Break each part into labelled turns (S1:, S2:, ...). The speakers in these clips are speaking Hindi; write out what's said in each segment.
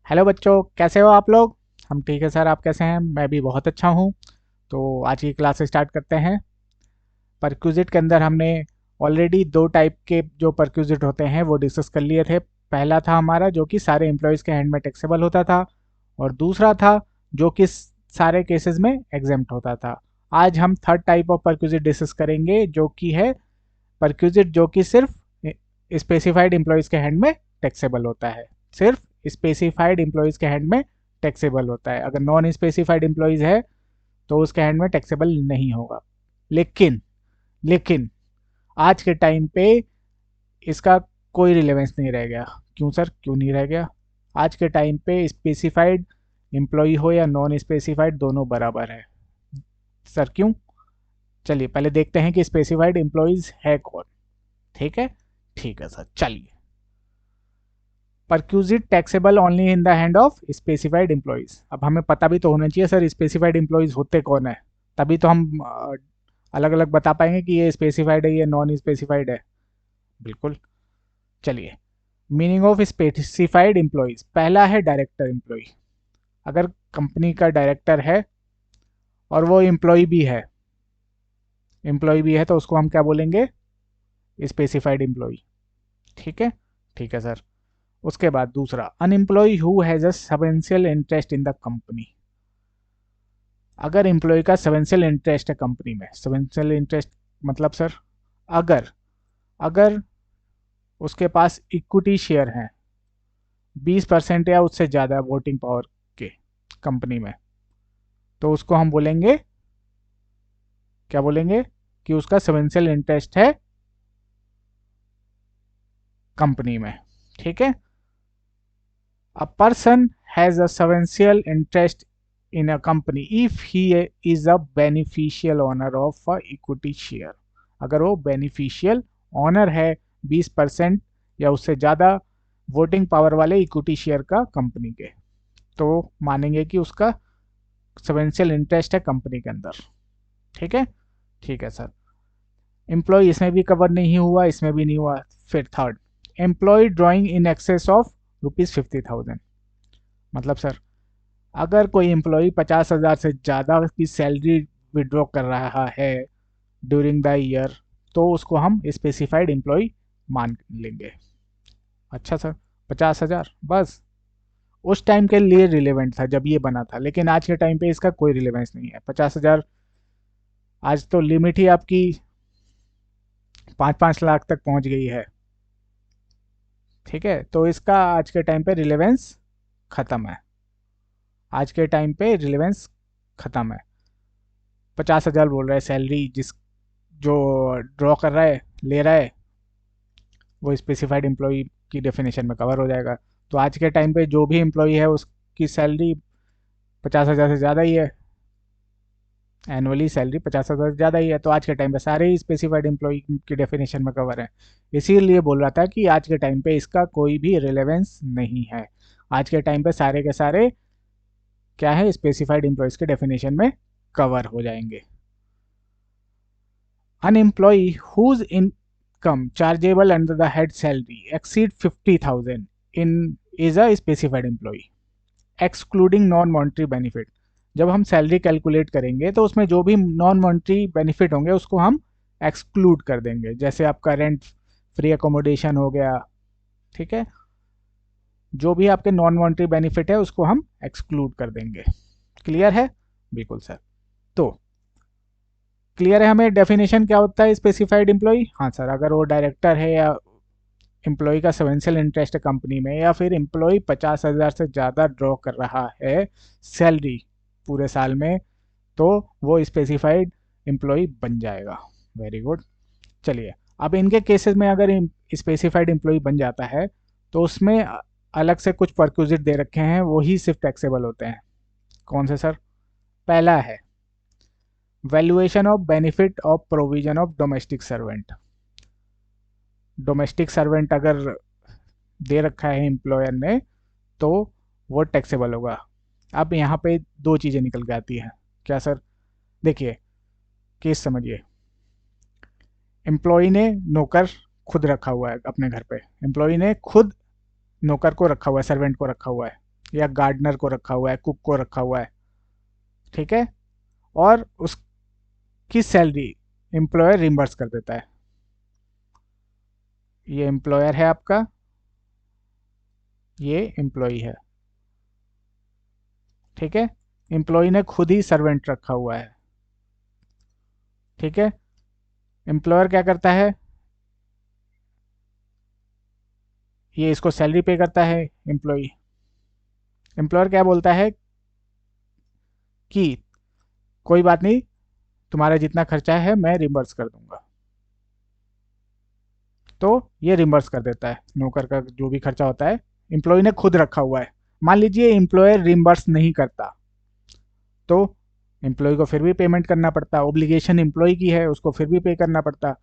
S1: हेलो बच्चों, कैसे हो आप लोग। हम ठीक है सर, आप कैसे हैं। मैं भी बहुत अच्छा हूँ। तो आज की क्लास स्टार्ट करते हैं। परक्यूजिट के अंदर हमने ऑलरेडी दो टाइप के जो परक्यूजिट होते हैं वो डिस्कस कर लिए थे। पहला था हमारा जो कि सारे एम्प्लॉयज़ के हैंड में टैक्सेबल होता था, और दूसरा था जो कि सारे केसेस में एग्जेम्प्ट होता था। आज हम third type of perquisite discuss करेंगे जो कि है परक्यूजिट जो कि सिर्फ स्पेसिफाइड एम्प्लॉयज़ के हैंड में टैक्सेबल होता है। सिर्फ स्पेसिफाइड एम्प्लॉयज़ के हैंड में टैक्सेबल होता है। अगर नॉन स्पेसिफाइड एम्प्लॉयज़ है तो उसके हैंड में टैक्सेबल नहीं होगा। लेकिन लेकिन आज के टाइम पे इसका कोई रिलेवेंस नहीं रह गया। क्यों सर, क्यों नहीं रह गया। आज के टाइम पे स्पेसिफाइड एम्प्लॉय हो या नॉन स्पेसिफाइड, दोनों बराबर है। सर क्यों। चलिए पहले देखते हैं कि स्पेसिफाइड एम्प्लॉयज है कौन। ठीक है, ठीक है सर, चलिए। Perquisite taxable only in the hand of specified employees. अब हमें पता भी तो होना चाहिए सर स्पेसिफाइड एम्प्लॉयज होते कौन है, तभी तो हम अलग अलग बता पाएंगे कि ये स्पेसिफाइड है ये नॉन स्पेसिफाइड है। बिल्कुल। चलिए, मीनिंग ऑफ स्पेसिफाइड एम्प्लॉयज। पहला है डायरेक्टर एम्प्लॉय। अगर कंपनी का डायरेक्टर है और वो एम्प्लॉय भी है तो उसको हम क्या बोलेंगे, स्पेसिफाइड एम्प्लॉय। ठीक है, ठीक है सर। उसके बाद दूसरा, an employee who has a substantial interest in the company. अगर एम्प्लॉय का सबेंशियल इंटरेस्ट है कंपनी में, सबेंशियल इंटरेस्ट मतलब सर, अगर अगर उसके पास इक्विटी शेयर है 20% या उससे ज़्यादा वोटिंग पावर के कंपनी में, तो उसको हम बोलेंगे, क्या बोलेंगे, कि उसका सबेंशियल इंटरेस्ट है कंपनी में। ठीक है। A person has a substantial interest in a company if he is a beneficial owner of a equity share। अगर वो बेनिफिशियल ऑनर है 20% या उससे ज़्यादा वोटिंग पावर वाले इक्विटी शेयर का कंपनी के, तो मानेंगे कि उसका सबेंशियल इंटरेस्ट है कंपनी के अंदर। ठीक है, ठीक है सर। एम्प्लॉय इसमें भी कवर नहीं हुआ, इसमें भी नहीं हुआ। फिर third, employee drawing in excess of ₹50,000। मतलब सर, अगर कोई एम्प्लॉय 50,000 से ज़्यादा की सैलरी विड्रॉ कर रहा है ड्यूरिंग द ईयर, तो उसको हम स्पेसिफाइड एम्प्लॉय मान लेंगे। अच्छा सर, 50,000 बस उस टाइम के लिए रिलेवेंट था जब ये बना था, लेकिन आज के टाइम पे इसका कोई रिलेवेंस नहीं है। 50,000 आज तो लिमिट ही आपकी 5-5 लाख तक पहुंच गई है। ठीक है, तो इसका आज के टाइम पे रिलेवेंस ख़त्म है। आज के टाइम पे रिलेवेंस ख़त्म है। 50,000 बोल रहा है सैलरी, जिस जो ड्रॉ कर रहा है, ले रहा है, वो स्पेसिफाइड एम्प्लॉय की डेफिनेशन में कवर हो जाएगा। तो आज के टाइम पे जो भी एम्प्लॉय है उसकी सैलरी 50,000 से ज़्यादा ही है। एनुअली सैलरी 50,000 से ज़्यादा ही है, तो आज के टाइम पे सारे ही स्पेसिफाइड एम्प्लॉय की डेफिनेशन में कवर है। इसीलिए बोल रहा था कि आज के टाइम पे इसका कोई भी रिलेवेंस नहीं है। आज के टाइम पे सारे के सारे क्या है, स्पेसिफाइड एम्प्लॉयज़ के डेफिनेशन में कवर हो जाएंगे। An employee whose income chargeable under the head salary exceed 50,000 in is a specified employee excluding non monetary benefit। जब हम सैलरी कैलकुलेट करेंगे तो उसमें जो भी नॉन मॉनिटरी बेनिफिट होंगे उसको हम एक्सक्लूड कर देंगे, जैसे आपका रेंट फ्री अकोमोडेशन हो गया। ठीक है, जो भी आपके नॉन मॉनिटरी बेनिफिट है उसको हम एक्सक्लूड कर देंगे। क्लियर है। बिल्कुल सर। तो क्लियर है हमें डेफिनेशन क्या होता है स्पेसिफाइड एम्प्लॉय। हाँ सर, अगर वो डायरेक्टर है या एम्प्लॉय का सबेंशियल इंटरेस्ट है कंपनी में, या फिर एम्प्लॉय 50,000 से ज़्यादा ड्रॉ कर रहा है सैलरी पूरे साल में, तो वो स्पेसिफाइड एम्प्लॉय बन जाएगा। Very good. चलिए, अब इनके केसेस में अगर स्पेसिफाइड एम्प्लॉय बन जाता है तो उसमें अलग से कुछ परक्यूजिट दे रखे हैं, वही सिर्फ टैक्सेबल होते हैं। कौन से सर। पहला है valuation of benefit of provision of domestic servant. Domestic servant अगर दे रखा है एम्प्लॉयर ने तो वो टैक्सेबल होगा। अब यहाँ पे दो चीज़ें निकल के आती हैं। क्या सर। देखिए, केस समझिए। एम्प्लॉय ने नौकर खुद रखा हुआ है अपने घर पे। एम्प्लॉय ने खुद नौकर को रखा हुआ है, सर्वेंट को रखा हुआ है। या गार्डनर को रखा हुआ है, कुक को रखा हुआ है, ठीक है, और उसकी सैलरी एम्प्लॉयर रिम्बर्स कर देता है। ये एम्प्लॉयर है आपका, ये एम्प्लॉई है, ठीक है। एम्प्लॉई ने खुद ही सर्वेंट रखा हुआ है, ठीक है। एम्प्लॉयर क्या करता है, ये इसको सैलरी पे करता है एम्प्लॉई। एम्प्लॉयर क्या बोलता है कि कोई बात नहीं, तुम्हारा जितना खर्चा है मैं रिम्बर्स कर दूंगा। तो ये रिम्बर्स कर देता है नौकर का जो भी खर्चा होता है, एम्प्लॉय ने खुद रखा हुआ है। मान लीजिए एम्प्लॉयर रिम्बर्स नहीं करता, तो एम्प्लॉय को फिर भी पेमेंट करना पड़ता, ओब्लिगेशन एम्प्लॉय की है, उसको फिर भी पे करना पड़ता।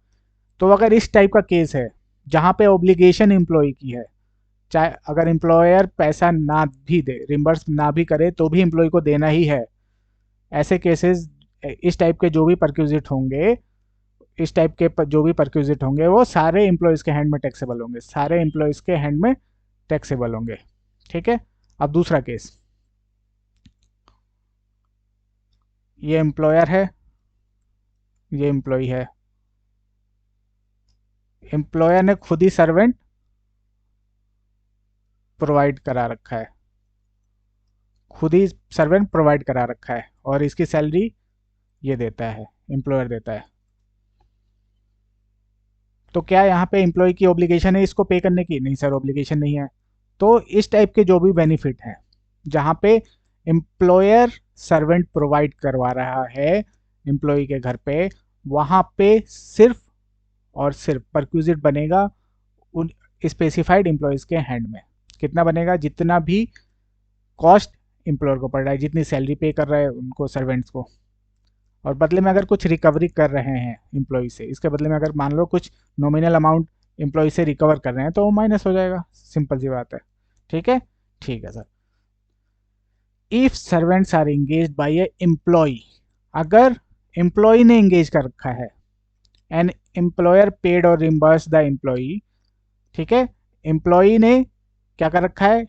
S1: तो अगर इस टाइप का केस है जहाँ पे ओब्लिगेशन एम्प्लॉय की है, चाहे अगर एम्प्लॉयर पैसा ना भी दे, रिम्बर्स ना भी करे, तो भी एम्प्लॉय को देना ही है, ऐसे केसेस, इस टाइप के जो भी परक्यूजिट होंगे, इस टाइप के जो भी परक्यूजिट होंगे वो सारे एम्प्लॉयज़ के हैंड में टैक्सेबल होंगे, सारे एम्प्लॉयज़ के हैंड में टैक्सेबल होंगे, ठीक है। अब दूसरा केस, ये एम्प्लॉयर है, ये एम्प्लॉय है। एम्प्लॉयर ने खुद ही सर्वेंट प्रोवाइड करा रखा है, खुद ही सर्वेंट प्रोवाइड करा रखा है, और इसकी सैलरी ये देता है, एम्प्लॉयर देता है। तो क्या यहाँ पे एम्प्लॉय की ऑब्लिगेशन है इसको पे करने की? नहीं सर, ऑब्लिगेशन नहीं है। तो इस टाइप के जो भी बेनिफिट हैं जहाँ पे एम्प्लॉयर सर्वेंट प्रोवाइड करवा रहा है एम्प्लॉय के घर पे, वहाँ पे सिर्फ और सिर्फ परक्यूजिट बनेगा उन स्पेसिफाइड एम्प्लॉयज़ के हैंड में। कितना बनेगा? जितना भी कॉस्ट एम्प्लॉयर को पड़ रहा है, जितनी सैलरी पे कर रहा है उनको सर्वेंट्स को, और बदले में अगर कुछ रिकवरी कर रहे हैं एम्प्लॉय से, इसके बदले में अगर मान लो कुछ नॉमिनल अमाउंट एम्प्लॉय से रिकवर कर रहे हैं, तो वो माइनस हो जाएगा, सिंपल सी बात है, ठीक है। ठीक है sir. If servants are engage by a employee, अगर एम्प्लॉय ने एंगेज कर रखा है, एन एम्प्लॉयर पेड और रिम्बर्स द एम्प्लॉय, ठीक है, एम्प्लॉय ने क्या कर रखा है,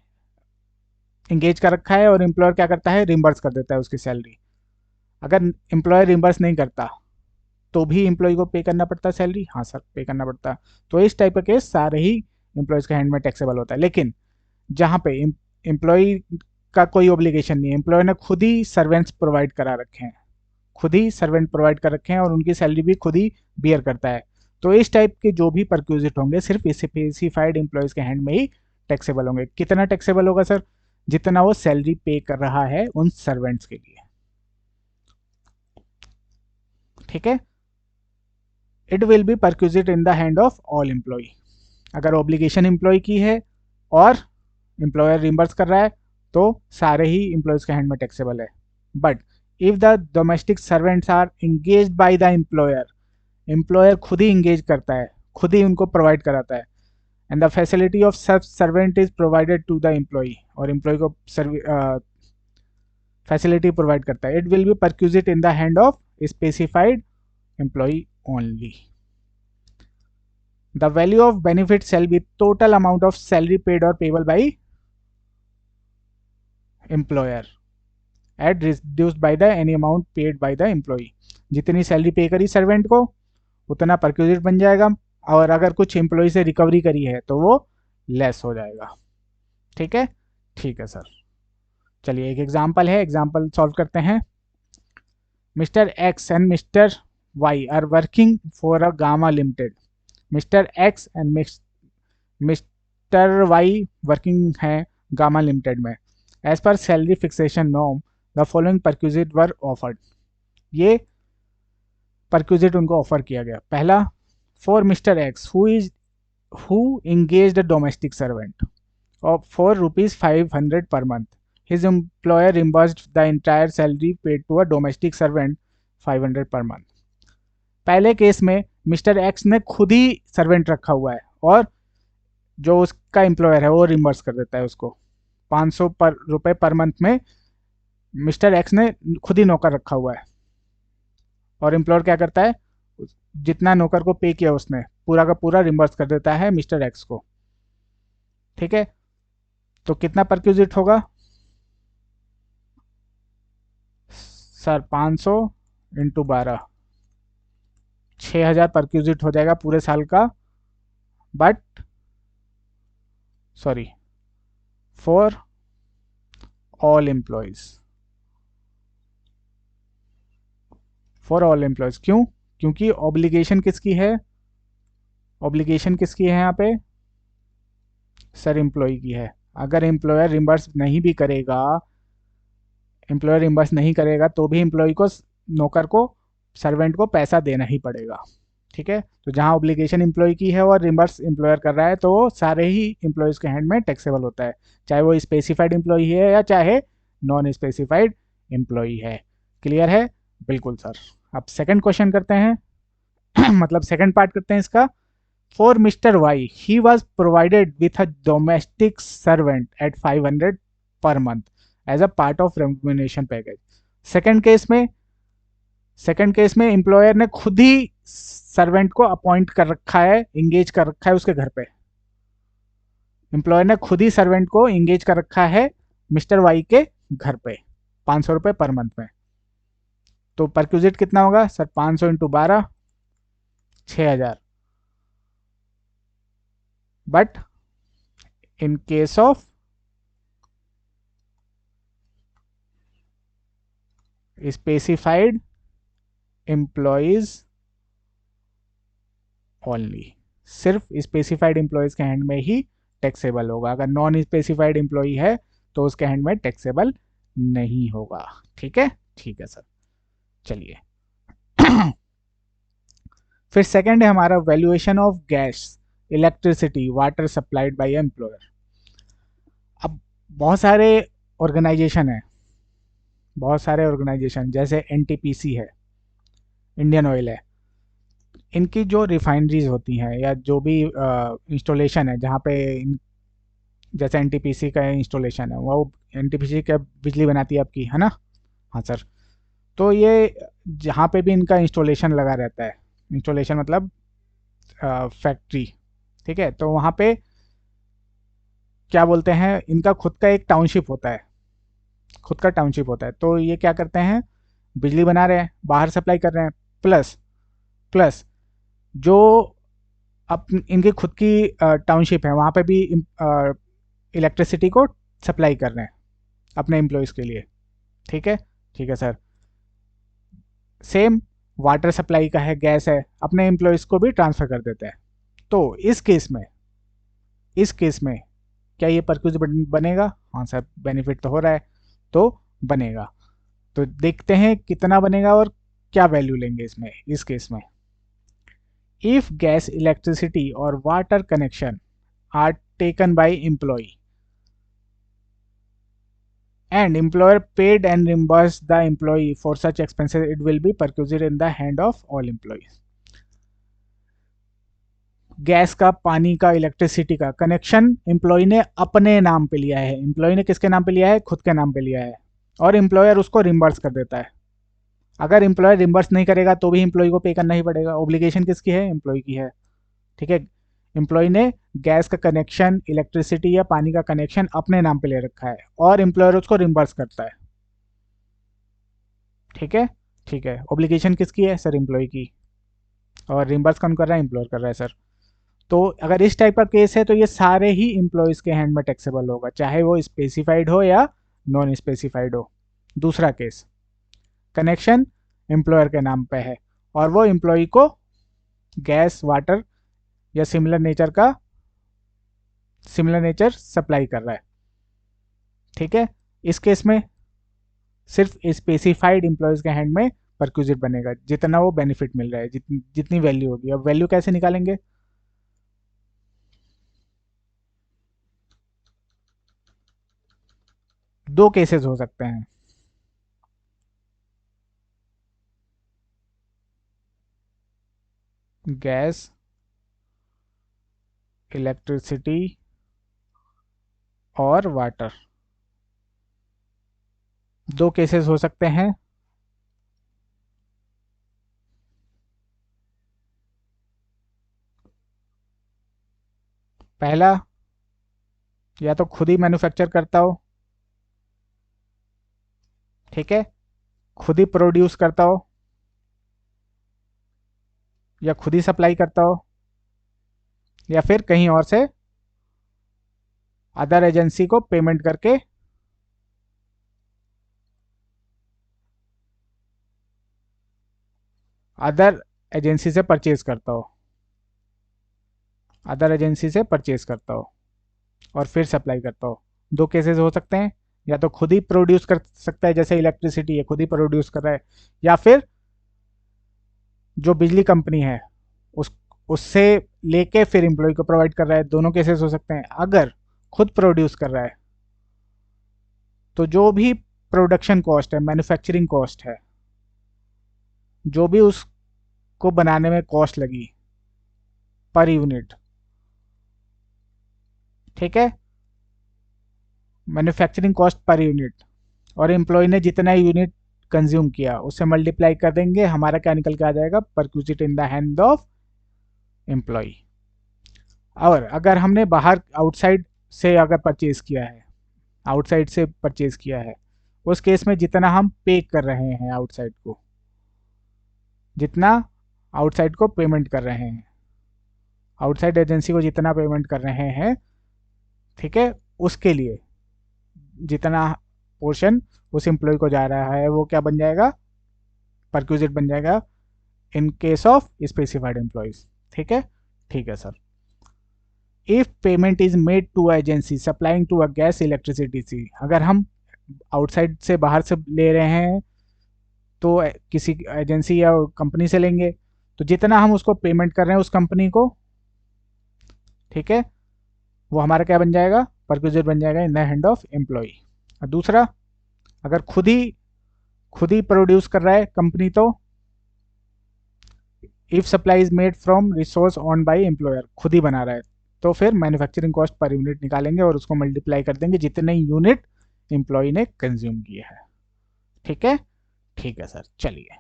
S1: एंगेज कर रखा है, और एम्प्लॉयर क्या करता है, रिम्बर्स कर देता है उसकी सैलरी। अगर एम्प्लॉयर रिम्बर्स नहीं करता तो भी एम्प्लॉय को पे करना पड़ता सैलरी, हाँ सर पे करना पड़ता। तो इस टाइप का केस सारे ही एम्प्लॉयज़ के हैंड में टैक्सेबल होता है। लेकिन जहाँ पे एम्प्लॉय का कोई ऑब्लिगेशन नहीं है, एम्प्लॉय ने खुद ही सर्वेंट्स प्रोवाइड करा रखे हैं, खुद ही सर्वेंट प्रोवाइड कर रखे हैं, और उनकी सैलरी भी खुद ही बियर करता है, तो इस टाइप के जो भी परक्यूजिट होंगे सिर्फ स्पेसिफाइड एम्प्लॉयज़ के हैंड में ही टैक्सेबल होंगे। कितना टैक्सेबल होगा सर? जितना वो सैलरी पे कर रहा है उन सर्वेंट्स के लिए, ठीक है। It will be perquisite in the hand of all employ. अगर ऑब्लिगेशन एम्प्लॉय की है और एम्प्लॉयर रिम्बर्स कर रहा है, तो सारे ही एम्प्लॉयज के हैंड में टैक्सेबल है। But if the domestic servants are engage by the employer, employer खुद ही इंगेज करता है, खुद ही उनको प्रोवाइड कराता है, and the facility of such servant is provided to the employee, और एम्प्लॉय को फैसिलिटी प्रोवाइड करता है, it will be perquisite in the hand of specified employee only. The value of benefit shall be total amount of salary paid or payable by employer at reduced by the any amount paid by the employee। जितनी सैलरी पे करी सर्वेंट को उतना परक्यूजिट बन जाएगा, और अगर कुछ एम्प्लॉय से रिकवरी करी है तो वो लेस हो जाएगा, ठीक है। ठीक है सर। चलिए एक एग्जांपल है, एग्जांपल सॉल्व करते हैं। Mister X and mister Y are working for a gamma limited. Mister X and mister Y working है गामा लिमिटेड में। As per salary fixation norm the following perquisite were offered. ये परक्यूजिट उनको ऑफर किया गया। पहला, for mister X who engaged a domestic servant of ₹500 per month. His employer reimbursed the entire salary paid to a domestic servant 500 per month. पहले केस में मिस्टर एक्स ने खुद ही सर्वेंट रखा हुआ है, और जो उसका एम्प्लॉयर है वो रिम्बर्स कर देता है उसको 500 रुपए पर मंथ में। मिस्टर एक्स ने खुद ही नौकर रखा हुआ है, और एम्प्लॉयर क्या करता है, जितना नौकर को पे किया उसने पूरा का पूरा रिम्बर्स कर देता है मिस्टर एक्स को, ठीक है। तो कितना परक्यूजिट होगा? सर 500 इंटू 12, 6000 पर क्यूजिट हो जाएगा पूरे साल का, but sorry, for all employees, for all employees. क्यों? क्योंकि ऑब्लिगेशन किसकी है, ऑब्लिगेशन किसकी है यहाँ पे, सर एम्प्लॉय की है। अगर एम्प्लॉयर रिम्बर्स नहीं भी करेगा, एम्प्लॉयर रिम्बर्स नहीं करेगा तो भी एम्प्लॉय को, नौकर को, सर्वेंट को पैसा देना ही पड़ेगा। ठीक है, तो जहाँ ऑब्लिगेशन एम्प्लॉय की है और रिम्बर्स एम्प्लॉयर कर रहा है तो वो सारे ही एम्प्लॉयज़ के हैंड में टैक्सेबल होता है, चाहे वो स्पेसिफाइड एम्प्लॉय है या चाहे नॉन स्पेसिफाइड एम्प्लॉय है। क्लियर है? बिल्कुल सर। अब सेकंड क्वेश्चन करते हैं मतलब सेकंड पार्ट करते हैं इसका। For Mr. Y, he was provided with a domestic servant at 500 per month as a part of remuneration package. Second case में, सेकंड केस में एम्प्लॉयर ने खुद ही सर्वेंट को अपॉइंट कर रखा है, इंगेज कर रखा है उसके घर पे। एम्प्लॉयर ने खुद ही सर्वेंट को इंगेज कर रखा है मिस्टर वाई के घर पे, 500 रुपये पर मंथ में। तो परक्यूजिट कितना होगा sir, 500 into 12, 6000। But in case of specified employees only, सिर्फ स्पेसिफाइड एम्प्लॉयज के हैंड में ही टैक्सेबल होगा। अगर नॉन स्पेसिफाइड एम्प्लॉय है तो उसके हैंड में टैक्सेबल नहीं होगा। ठीक है, ठीक है सर। चलिए फिर सेकंड है हमारा valuation of gas, electricity, water supplied by employer. अब बहुत सारे ऑर्गेनाइजेशन है, बहुत सारे ऑर्गेनाइजेशन जैसे एनटीपीसी है, इंडियन ऑयल है, इनकी जो रिफाइनरीज होती हैं या जो भी इंस्टॉलेशन है जहाँ पे जैसे एनटीपीसी का इंस्टॉलेशन है, वो एनटीपीसी का बिजली बनाती है आपकी, है ना? हाँ सर। तो ये जहाँ पे भी इनका इंस्टॉलेशन लगा रहता है, इंस्टॉलेशन मतलब फैक्ट्री, ठीक है, तो वहाँ पे क्या बोलते हैं, इनका खुद का एक टाउनशिप होता है, खुद का टाउनशिप होता है। तो ये क्या करते हैं, बिजली बना रहे हैं, बाहर सप्लाई कर रहे हैं, प्लस प्लस जो अब इनकी खुद की टाउनशिप है वहाँ पे भी इलेक्ट्रिसिटी को सप्लाई कर रहे हैं अपने एम्प्लॉयज़ के लिए। ठीक है, ठीक है सर। सेम वाटर सप्लाई का है, गैस है, अपने एम्प्लॉयज़ को भी ट्रांसफ़र कर देते हैं। तो इस केस में, इस केस में क्या ये परक्यूज बनेगा? हाँ सर, बेनिफिट तो हो रहा है, तो बनेगा। तो देखते हैं कितना बनेगा और क्या वैल्यू लेंगे इसमें, इस केस में। इफ गैस, इलेक्ट्रिसिटी और water connection are taken by employee and employer paid and reimbursed the employee for such expenses, it will be perquisite in the hand of all employees. Gas का, पानी का, इलेक्ट्रिसिटी का कनेक्शन एम्प्लॉय ने अपने नाम पे लिया है, एम्प्लॉय ने किसके नाम पे लिया है, खुद के नाम पे लिया है, और एम्प्लॉयर उसको रिम्बर्स कर देता है। अगर एम्प्लॉयर रिम्बर्स नहीं करेगा तो भी एम्प्लॉय को पे करना ही पड़ेगा। ऑब्लिगेशन किसकी है, एम्प्लॉय की है। ठीक है, एम्प्लॉय ने गैस का कनेक्शन, इलेक्ट्रिसिटी या पानी का कनेक्शन अपने नाम पे ले रखा है और एम्प्लॉयर उसको रिम्बर्स करता है। ठीक है, ठीक है। ऑब्लिगेशन किसकी है सर, एम्प्लॉय की, और रिम्बर्स कौन कर रहा है, एम्प्लॉयर कर रहा है सर। तो अगर इस टाइप का केस है तो ये सारे ही एम्प्लॉयज के हैंड में टैक्सेबल होगा, चाहे वो स्पेसिफाइड हो या नॉन स्पेसिफाइड हो। दूसरा केस, कनेक्शन एम्प्लॉयर के नाम पे है और वो एम्प्लॉय को गैस, वाटर या सिमिलर नेचर सप्लाई कर रहा है। ठीक है, इस केस में सिर्फ स्पेसिफाइड एम्प्लॉयज के हैंड में परक्यूजिट बनेगा, जितना वो बेनिफिट मिल रहा है, जितनी वैल्यू होगी। अब वैल्यू कैसे निकालेंगे? दो केसेस हो सकते हैं। गैस, इलेक्ट्रिसिटी और वाटर, दो केसेस हो सकते हैं। पहला, या तो खुद ही मैन्युफैक्चर करता हो, ठीक है, खुद ही प्रोड्यूस करता हो या खुद ही सप्लाई करता हो या फिर कहीं और से अदर एजेंसी को पेमेंट करके अदर एजेंसी से परचेज करता हो, अदर एजेंसी से परचेज करता हो और फिर सप्लाई करता हो। दो केसेस हो सकते हैं, या तो खुद ही प्रोड्यूस कर सकता है, जैसे इलेक्ट्रिसिटी है खुद ही प्रोड्यूस कर रहा है, या फिर जो बिजली कंपनी है उस उससे लेके फिर एम्प्लॉय को प्रोवाइड कर रहा है। दोनों केसेस हो सकते हैं। अगर खुद प्रोड्यूस कर रहा है तो जो भी प्रोडक्शन कॉस्ट है, मैन्युफैक्चरिंग कॉस्ट है, जो भी उसको बनाने में कॉस्ट लगी पर यूनिट, ठीक है, मैन्युफैक्चरिंग कॉस्ट पर यूनिट, और एम्प्लॉय ने जितना यूनिट कंज्यूम किया उससे मल्टीप्लाई कर देंगे, हमारा क्या निकल के आ जाएगा, perquisite in the hand of employee. और अगर हमने बाहर आउटसाइड से अगर परचेज किया है, आउटसाइड से परचेज किया है, उस केस में जितना हम पे कर रहे हैं आउटसाइड को, जितना आउटसाइड को पेमेंट कर रहे हैं, आउटसाइड एजेंसी को जितना पेमेंट कर रहे हैं, ठीक है, उसके लिए जितना पोर्शन उस एम्प्लॉय को जा रहा है वो क्या बन जाएगा, परक्यूजिट बन जाएगा in case of specified employees. ठीक है, ठीक है sir. If payment is made to agency supplying to a gas electricity सी, अगर हम आउटसाइड से बाहर से ले रहे हैं तो किसी एजेंसी या कंपनी से लेंगे, तो जितना हम उसको पेमेंट कर रहे हैं उस कंपनी को, ठीक है, वो हमारा क्या बन जाएगा, परक्यूजिट बन जाएगा in the hand of employee. दूसरा, अगर खुद ही प्रोड्यूस कर रहा है कंपनी, तो if supply is made from resource on by employer, खुद ही बना रहा है, तो फिर मैन्युफैक्चरिंग कॉस्ट पर यूनिट निकालेंगे और उसको मल्टीप्लाई कर देंगे जितने यूनिट एम्प्लॉय ने कंज्यूम किए हैं। ठीक है, ठीक है सर, चलिए।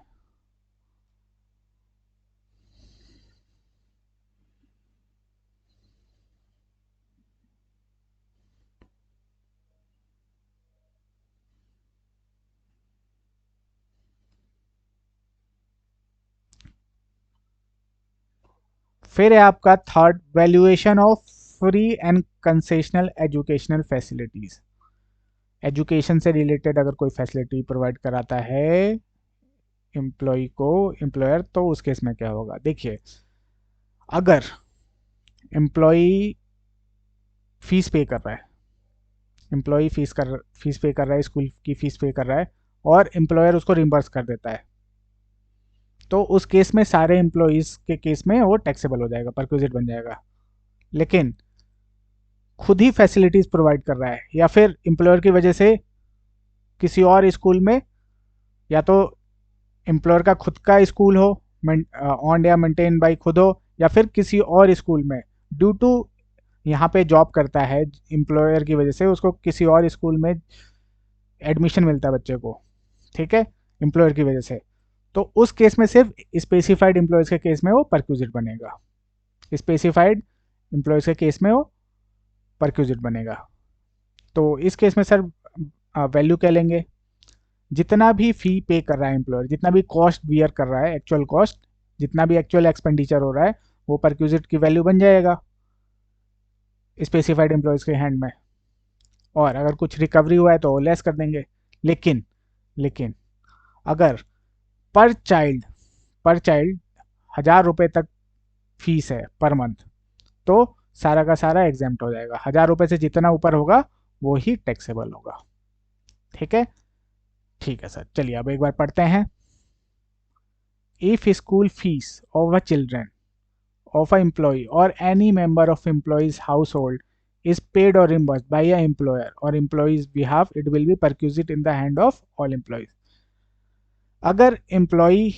S1: फिर है आपका third, valuation of free and concessional educational facilities. Education से रिलेटेड अगर कोई फैसिलिटी प्रोवाइड कराता है एम्प्लॉय को एम्प्लॉयर, तो उस केस में क्या होगा, देखिए, अगर एम्प्लॉय फीस पे कर रहा है, एम्प्लॉय फीस पे कर रहा है, स्कूल की फीस पे कर रहा है, और एम्प्लॉयर उसको रिम्बर्स कर देता है, तो उस केस में सारे एम्प्लॉयज़ के केस में वो टैक्सेबल हो जाएगा, परक्विजिट बन जाएगा। लेकिन खुद ही फैसिलिटीज़ प्रोवाइड कर रहा है या फिर एम्प्लॉयर की वजह से किसी और स्कूल में, या तो एम्प्लॉयर का खुद का स्कूल हो, ऑन या मेंटेन बाई खुद हो, या फिर किसी और स्कूल में ड्यू टू यहाँ पे जॉब करता है एम्प्लॉयर की वजह से, उसको किसी और स्कूल में एडमिशन मिलता है बच्चे को, ठीक है, एम्प्लॉयर की वजह से, तो उस केस में सिर्फ स्पेसिफाइड एम्प्लॉयज़ के केस में वो परक्यूजिट बनेगा, स्पेसिफाइड एम्प्लॉयज़ के केस में वो परक्यूजिट बनेगा। तो इस केस में सर वैल्यू क्या लेंगे, जितना भी फी पे कर रहा है एम्प्लॉयर, जितना भी कॉस्ट बियर कर रहा है, एक्चुअल कॉस्ट, जितना भी एक्चुअल एक्सपेंडिचर हो रहा है, वो परक्यूजिट की वैल्यू बन जाएगा स्पेसिफाइड एम्प्लॉयज़ के हैंड में। और अगर कुछ रिकवरी हुआ है तो लेस कर देंगे। लेकिन लेकिन अगर पर चाइल्ड, पर चाइल्ड 1000 रुपये तक फीस है पर मंथ, तो सारा का सारा एग्जाम्प्ट हो जाएगा, 1000 रुपये से जितना ऊपर होगा वो ही टैक्सेबल होगा। ठीक है, ठीक है सर, चलिए अब एक बार पढ़ते हैं। If school fees of a children of an employee or any member of employee's household is paid or reimbursed by a employer or employee's behalf, it will be perquisite in the hand of all employees। अगर एम्प्लॉय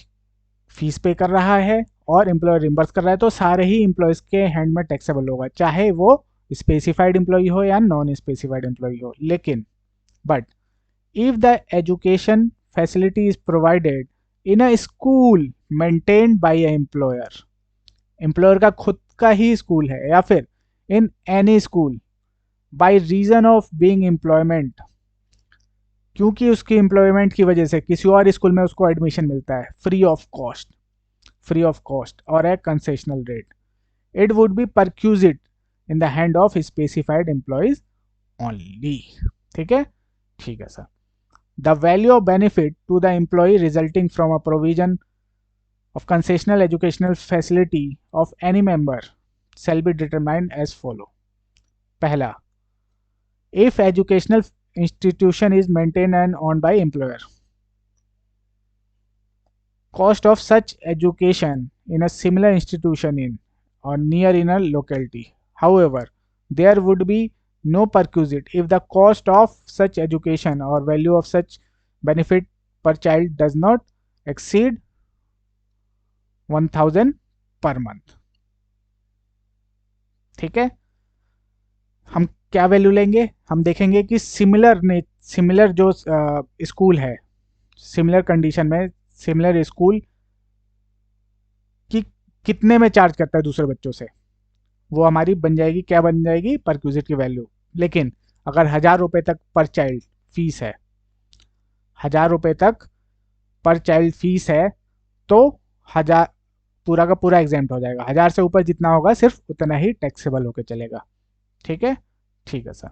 S1: फीस पे कर रहा है और एम्प्लॉयर रिम्बर्स कर रहा है, तो सारे ही एम्प्लॉयज के हैंड में टैक्सेबल होगा, चाहे वो स्पेसिफाइड एम्प्लॉय हो या नॉन स्पेसिफाइड एम्प्लॉय हो। लेकिन but if the education facility is provided in a school maintained by a employer, employer का खुद का ही स्कूल है, या फिर in any school by reason of being employment क्योंकि उसकी एम्प्लॉयमेंट की वजह से किसी और स्कूल में उसको एडमिशन मिलता है फ्री ऑफ कॉस्ट और a concessional rate, it would be perquisite in the hand of specified employees only. ठीक है, ठीक है sir. The value of benefit to the employee resulting from a provision of concessional educational facility of any member shall be determined as follow. पहला, if educational institution is maintained and owned by employer, cost of such education in a similar institution in or near in a locality. However, there would be no perquisite if the cost of such education or value of such benefit per child does not exceed 1000 per month. ठीक है, हम क्या वैल्यू लेंगे, हम देखेंगे कि सिमिलर जो स्कूल है, सिमिलर कंडीशन में सिमिलर स्कूल की कितने में चार्ज करता है दूसरे बच्चों से, वो हमारी बन जाएगी, क्या बन जाएगी, परक्यूजिट की वैल्यू। लेकिन अगर 1000 रुपये तक पर चाइल्ड फीस है, 1000 रुपये तक पर चाइल्ड फीस है, तो 1000 पूरा का पूरा एग्जाम्प्ट हो जाएगा, 1000 से ऊपर जितना होगा सिर्फ उतना ही टैक्सेबल होकर चलेगा। ठीक है, ठीक है सर,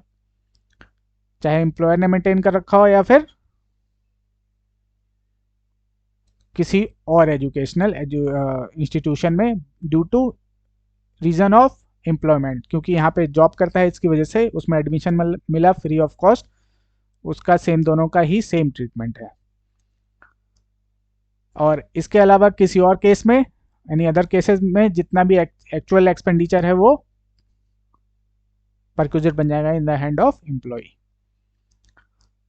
S1: चाहे एम्प्लॉयर ने मेंटेन कर रखा हो या फिर किसी और एजुकेशनल इंस्टीट्यूशन में due to reason of employment, क्योंकि यहाँ पे जॉब करता है इसकी वजह से उसमें एडमिशन मिला फ्री ऑफ कॉस्ट, उसका सेम, दोनों का ही सेम ट्रीटमेंट है। और इसके अलावा किसी और केस में, यानी अदर केसेस में जितना भी एक्चुअल एक्सपेंडिचर है वो परक्यूजिट बन जाएगा in the hand of employee.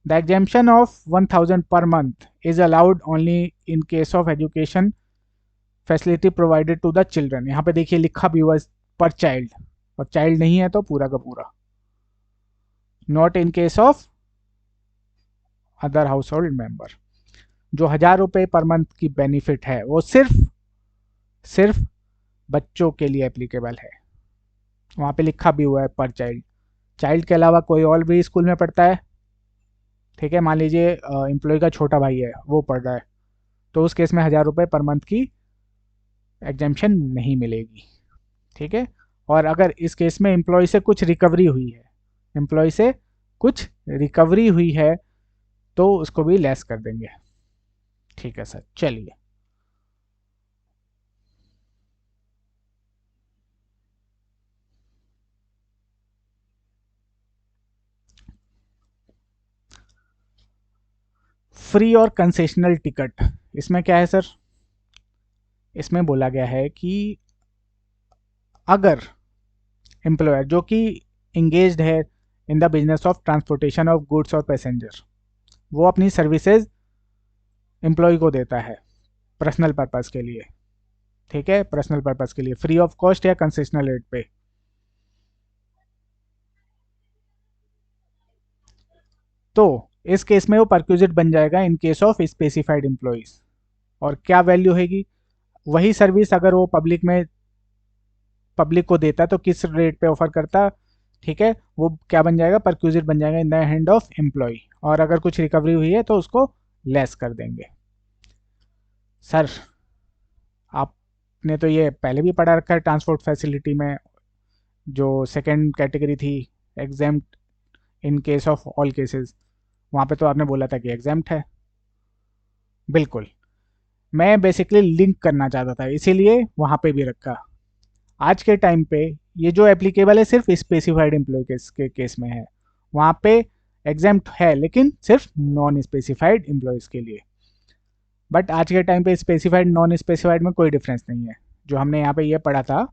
S1: The exemption of 1000 per month is allowed only in case of education facility provided to the children। यहाँ पे देखिए लिखा भी हुआ पर चाइल्ड, और चाइल्ड नहीं है तो पूरा का पूरा, not in case of other house hold member. जो 1000 रुपये पर मंथ की बेनिफिट है वो सिर्फ बच्चों के लिए एप्लीकेबल है, वहाँ पे लिखा भी हुआ है पर चाइल्ड। चाइल्ड के अलावा कोई और भी स्कूल में पढ़ता है, ठीक है, मान लीजिए एम्प्लॉय का छोटा भाई है वो पढ़ रहा है, तो उस केस में 1000 रुपये पर मंथ की एग्जेम्पशन नहीं मिलेगी। ठीक है, और अगर इस केस में एम्प्लॉय से कुछ रिकवरी हुई है, एम्प्लॉय से कुछ रिकवरी हुई है तो उसको भी लेस कर देंगे। ठीक है सर, चलिए फ्री और कंसेशनल टिकट, इसमें क्या है सर, इसमें बोला गया है कि अगर एम्प्लॉयर जो कि इंगेज्ड है in the business of transportation of goods और पैसेंजर, वो अपनी सर्विसेज एम्प्लॉय को देता है पर्सनल पर्पस के लिए, ठीक है, पर्सनल पर्पस के लिए फ्री ऑफ कॉस्ट या कंसेशनल रेट पे, तो इस केस में वो परक्यूजिट बन जाएगा in case of specified employees. और क्या वैल्यू होगी, वही सर्विस अगर वो पब्लिक को देता तो किस रेट पे ऑफर करता, ठीक है, वो क्या बन जाएगा, परक्यूजिट बन जाएगा in the hand of employee. और अगर कुछ रिकवरी हुई है तो उसको लेस कर देंगे। सर आपने तो ये पहले भी पढ़ा रखा है ट्रांसपोर्ट फैसिलिटी में, जो सेकंड कैटेगरी थी, exempt in case of all cases, वहाँ पे तो आपने बोला था कि एग्जाम्प्ट है। बिल्कुल, मैं बेसिकली लिंक करना चाहता था इसीलिए वहाँ पे भी रखा। आज के टाइम पे ये जो एप्लीकेबल है सिर्फ स्पेसिफाइड एम्प्लॉय के केस में है, वहाँ पे एग्जाम्प्ट है लेकिन सिर्फ नॉन स्पेसिफाइड एम्प्लॉयज़ के लिए। बट आज के टाइम पे स्पेसिफाइड नॉन स्पेसिफाइड में कोई डिफरेंस नहीं है, जो हमने यहाँ पे ये पढ़ा था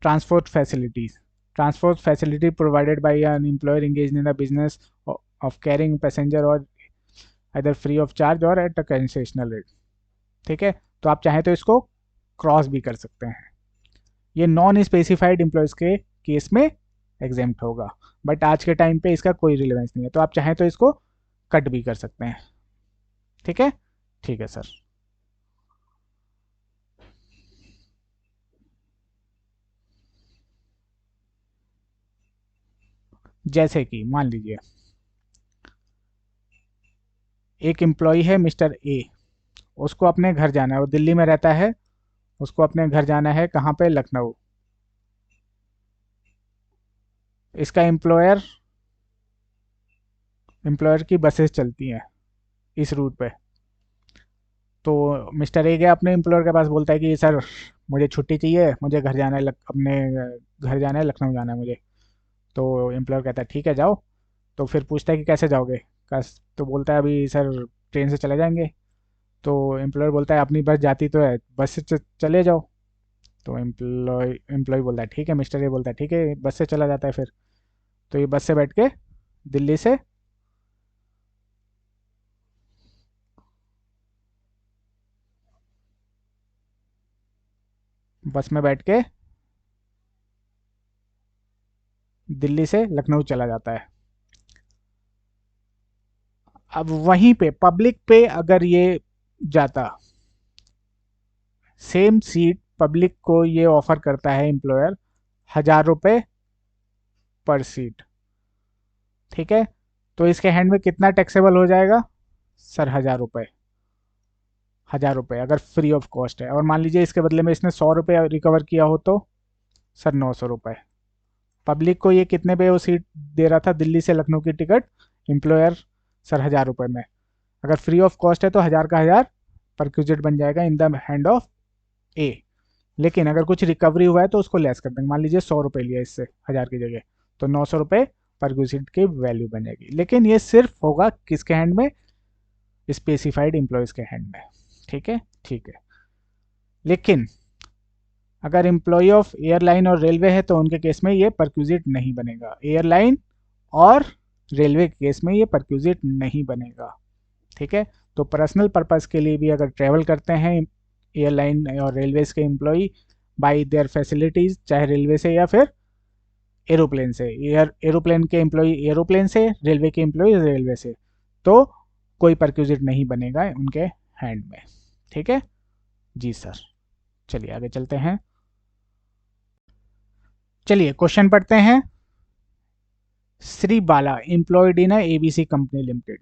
S1: transport facilities, transport facility provided by an employer engaged in the business of carrying passenger और either फ्री ऑफ चार्ज और एट अ कंसेशनल रेट। ठीक है, तो आप चाहें तो इसको क्रॉस भी कर सकते हैं, ये नॉन स्पेसिफाइड एम्प्लॉयज़ के केस में एग्जेम्प्ट होगा, बट आज के टाइम पे इसका कोई रिलेवेंस नहीं है, तो आप चाहें तो इसको कट भी कर सकते हैं। ठीक है, ठीक है सर। जैसे कि मान लीजिए एक एम्प्लॉय है मिस्टर ए, उसको अपने घर जाना है, वो दिल्ली में रहता है, उसको अपने घर जाना है, कहाँ पे, लखनऊ। इसका एम्प्लॉयर एम्प्लॉयर की बसेस चलती हैं इस रूट पे। तो मिस्टर ए गया अपने एम्प्लॉयर के पास, बोलता है कि सर मुझे छुट्टी चाहिए, मुझे घर जाना है, अपने घर जाना है, लखनऊ जाना है मुझे। तो एम्प्लॉयर कहता है ठीक है जाओ। तो फिर पूछता है कि कैसे जाओगे, तो बोलता है अभी सर ट्रेन से चले जाएंगे। तो एम्प्लॉयर बोलता है अपनी बस जाती तो है, बस से चले जाओ। तो एम्प्लॉय बोलता है ठीक है, मिस्टर ए बोलता है ठीक है, बस से चला जाता है फिर। तो ये बस से बैठ के दिल्ली से, बस में बैठ के दिल्ली से लखनऊ चला जाता है। अब वहीं पे पब्लिक पे अगर ये जाता, सेम सीट पब्लिक को ये ऑफर करता है एम्प्लॉयर, 1,000 रुपये पर सीट, ठीक है। तो इसके हैंड में कितना टैक्सेबल हो जाएगा सर, 1,000 रुपये। 1,000 रुपये अगर फ्री ऑफ कॉस्ट है, और मान लीजिए इसके बदले में इसने 100 रुपये रिकवर किया हो तो सर 900 रुपये। पब्लिक को ये कितने पे वो सीट दे रहा था, दिल्ली से लखनऊ की टिकट, एम्प्लॉयर सर 1,000 रुपये में। अगर फ्री ऑफ कॉस्ट है तो 1,000 का 1,000 परक्यूजिट बन जाएगा इन द हैंड ऑफ ए। लेकिन अगर कुछ रिकवरी हुआ है तो उसको लेस कर देंगे, मान लीजिए 100 रुपये लिया इससे 1,000 की जगह, तो 900 रुपये परक्यूजिट की वैल्यू बनेगी। लेकिन ये सिर्फ होगा किसके हैंड में, स्पेसिफाइड एम्प्लॉयज़ के हैंड में, ठीक है। ठीक है, लेकिन अगर एम्प्लॉय ऑफ एयरलाइन और रेलवे है तो उनके केस में ये परक्यूजिट नहीं बनेगा। एयरलाइन और रेलवे के केस में ये परक्यूजिट नहीं बनेगा, ठीक है। तो पर्सनल पर्पस के लिए भी अगर ट्रैवल करते हैं एयरलाइन और रेलवेज के एम्प्लॉय बाई देयर फैसिलिटीज़, चाहे रेलवे से या फिर एरोप्लेन से, एरोप्लेन के एम्प्लॉय एरोप्लेन से, रेलवे के एम्प्लॉय रेलवे से, तो कोई परक्यूजिट नहीं बनेगा उनके हैंड में, ठीक है जी सर। चलिए आगे चलते हैं। चलिए क्वेश्चन पढ़ते हैं। श्री बाला employed in a ABC company limited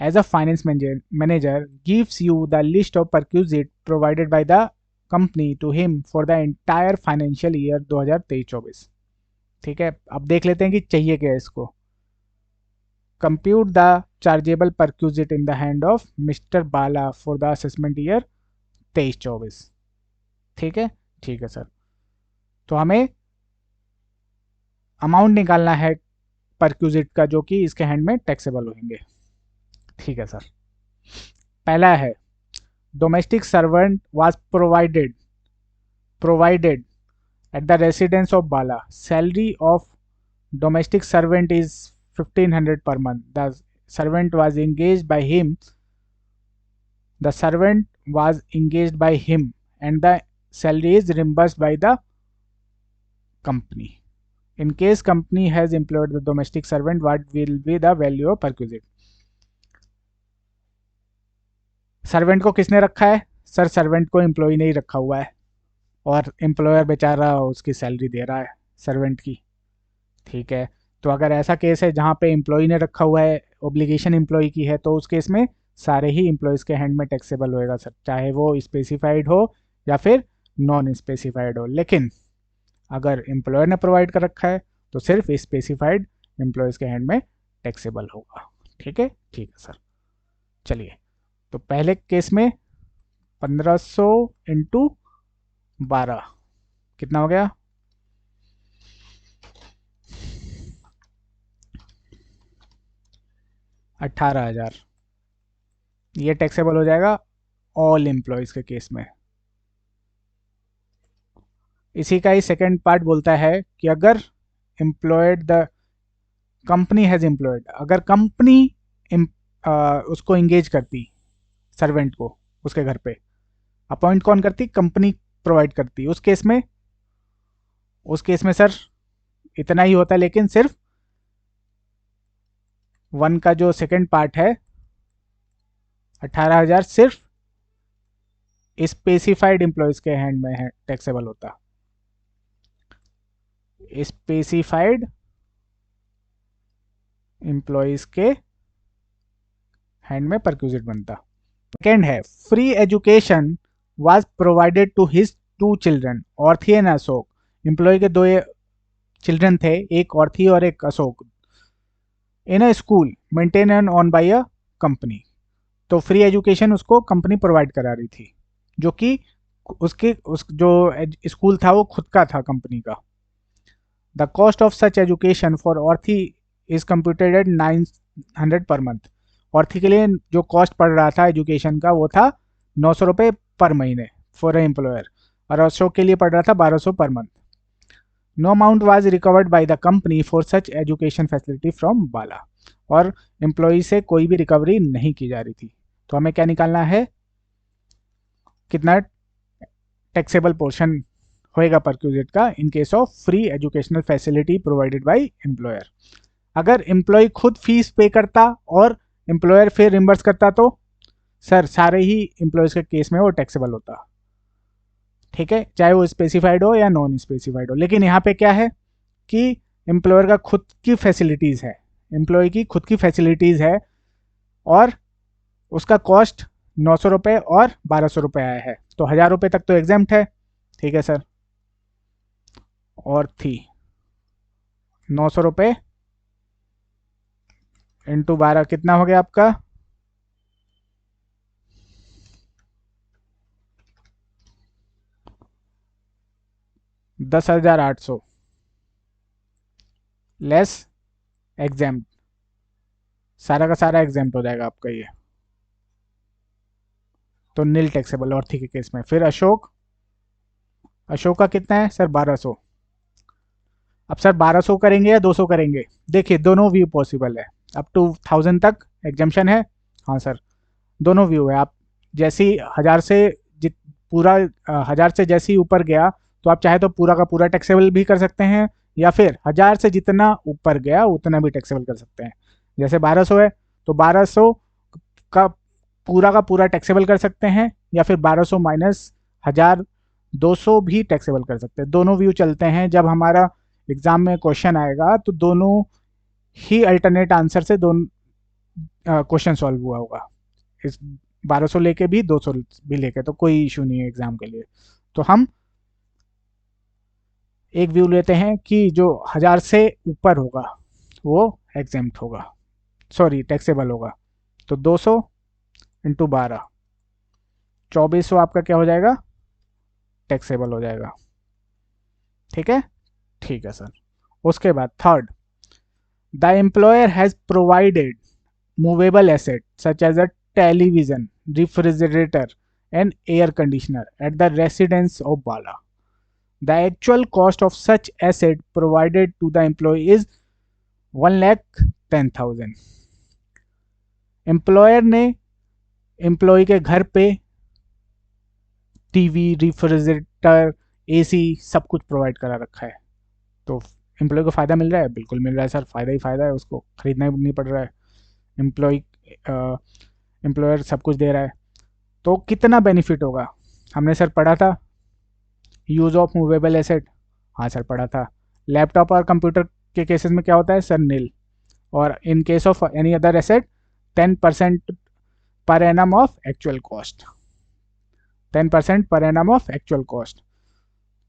S1: as a finance manager gives you the list of perquisite provided by the company to him for the entire financial year 2023-24। ठीक है, अब देख लेते हैं कि चाहिए क्या है इसको। Compute the chargeable perquisite in the hand of mister Bala for the assessment year 23-24। ठीक है, ठीक है सर। तो हमें अमाउंट निकालना है परक्यूजिट का जो कि इसके हैंड में टैक्सेबल होंगे, ठीक है सर। पहला है domestic servant was provided at the residence of Bala. Salary of domestic servant is 1,500 per month. Servant was engaged by him. The servant was engaged by him, and the salary is reimbursed by the company. In case company has employed the domestic servant, what will be the value of perquisite? Servant को किसने रखा है सर, सर्वेंट को एम्प्लॉय नहीं रखा हुआ है, और एम्प्लॉयर बेचारा उसकी सैलरी दे रहा है सर्वेंट की, ठीक है। तो अगर ऐसा केस है जहाँ पे एम्प्लॉय ने रखा हुआ है, ओब्लिगेशन एम्प्लॉय की है, तो उस केस में सारे ही एम्प्लॉयज़ के हैंड में टैक्सेबल होएगा सर, चाहे वो स्पेसिफाइड हो या फिर नॉन स्पेसिफाइड हो। लेकिन अगर एम्प्लॉयर ने प्रोवाइड कर रखा है तो सिर्फ स्पेसिफाइड एम्प्लॉयज़ के हैंड में टैक्सेबल होगा, ठीक है, ठीक है सर। चलिए, तो पहले केस में 1,500 इंटू 12 कितना हो गया, 18,000। ये टैक्सेबल हो जाएगा ऑल एम्प्लॉयज़ के केस में। इसी का ही सेकेंड पार्ट बोलता है कि अगर employed the company has employed, अगर कंपनी उसको इंगेज करती, सर्वेंट को उसके घर पे अपॉइंट कौन करती, कंपनी प्रोवाइड करती, उस केस में सर इतना ही होता है। लेकिन सिर्फ वन का जो सेकेंड पार्ट है 18,000 सिर्फ स्पेसिफाइड एम्प्लॉयज़ के हैंड में है टैक्सेबल होता, स्पेसिफाइड एम्प्लॉयज के हैंड में परक्यूजिट बनता। सेकेंड है free education was provided to his two children Aarthi and Ashok. Employee के दो चिल्ड्रन थे, एक ऑर्थी और एक Ashok, in a school maintained and owned by a company. तो फ्री एजुकेशन उसको कंपनी प्रोवाइड करा रही थी, जो कि उस जो स्कूल था वो खुद का था, कंपनी का। The cost of such education for Aarthi is computed at 900 per month. ऑर्थी के लिए जो कॉस्ट पड़ रहा था एजुकेशन का वो था 900 रुपये पर महीने फॉर ए एम्प्लॉयर, और अशोक के लिए पड़ रहा था 1200 per month. No amount was recovered by the company for such education facility from Bala. और एम्प्लॉय से कोई भी रिकवरी नहीं की जा रही थी। तो हमें क्या निकालना है, कितना टैक्सेबल पोर्शन होएगा परक्यूजिट का इन case of free educational facility provided by employer. अगर एम्प्लॉय खुद फीस पे करता और एम्प्लॉयर फिर रिम्बर्स करता तो सर सारे ही एम्प्लॉयज के केस में वो टैक्सेबल होता। ठीक है, चाहे वो स्पेसिफाइड हो या नॉन स्पेसिफाइड हो। लेकिन यहाँ पे क्या है कि एम्प्लॉयर का खुद की फैसिलिटीज़ है, एम्प्लॉय की खुद की फैसिलिटीज़ है, और उसका कॉस्ट 900 रुपये और 1200 रुपये आया है, तो 1000 रुपये तक तो एग्जाम्प्ट है। ठीक है सर, और थी 900 रुपये इंटू 12 कितना हो गया आपका, 10,800 लेस एग्जाम्प्ट, सारा का सारा एग्जाम्प्ट हो जाएगा आपका ये, तो नील टैक्सेबल ऑर्थी के केस में। फिर अशोक, अशोक का कितना है सर 1200। अब सर 1200 करेंगे या 200 करेंगे, देखिए दोनों व्यू पॉसिबल है, अप टू 1000 तक एग्जाम्पशन है। हाँ सर, दोनों व्यू है। आप जैसे ही 1000 से पूरा 1000 से जैसे ही ऊपर गया तो आप चाहे तो पूरा का पूरा टैक्सेबल भी कर सकते हैं, या फिर 1000 से जितना ऊपर गया उतना भी टैक्सेबल कर सकते हैं। जैसे 1200 है तो 1200 का पूरा टैक्सेबल कर सकते हैं, या फिर 1200 माइनस 1200 भी टैक्सेबल कर सकते हैं। दोनों व्यू चलते हैं। जब हमारा एग्जाम में क्वेश्चन आएगा तो दोनों ही अल्टरनेट आंसर से दोनों क्वेश्चन सॉल्व हुआ होगा, इस 1200 लेके भी 200 भी लेके, तो कोई इशू नहीं है एग्जाम के लिए। तो हम एक व्यू लेते हैं कि जो 1000 से ऊपर होगा वो एग्जेम्प्ट होगा, सॉरी टैक्सेबल होगा। तो 200 इंटू 12, 2400 आपका क्या हो जाएगा, टैक्सेबल हो जाएगा। ठीक है, ठीक है सर। उसके बाद third, the employer has provided movable asset such as a television, refrigerator and air conditioner at the residence of Bala. The actual cost of such asset provided to the employee is 1,10,000। Employer ने एम्प्लॉय के घर पे टीवी, रिफ्रिजरेटर, एसी सब कुछ प्रोवाइड करा रखा है। तो एम्प्लॉय को फ़ायदा मिल रहा है, बिल्कुल मिल रहा है सर, फ़ायदा ही फ़ायदा है, उसको खरीदना ही नहीं पड़ रहा है। एम्प्लॉय एम्प्लॉयर सब कुछ दे रहा है, तो कितना बेनिफिट होगा। हमने सर पढ़ा था यूज़ ऑफ मूवेबल एसेट, हाँ सर पढ़ा था। लैपटॉप और कंप्यूटर के केसेस में क्या होता है सर, नील। और इन case of any other asset 10% per annum of actual cost, 10% per annum of actual cost.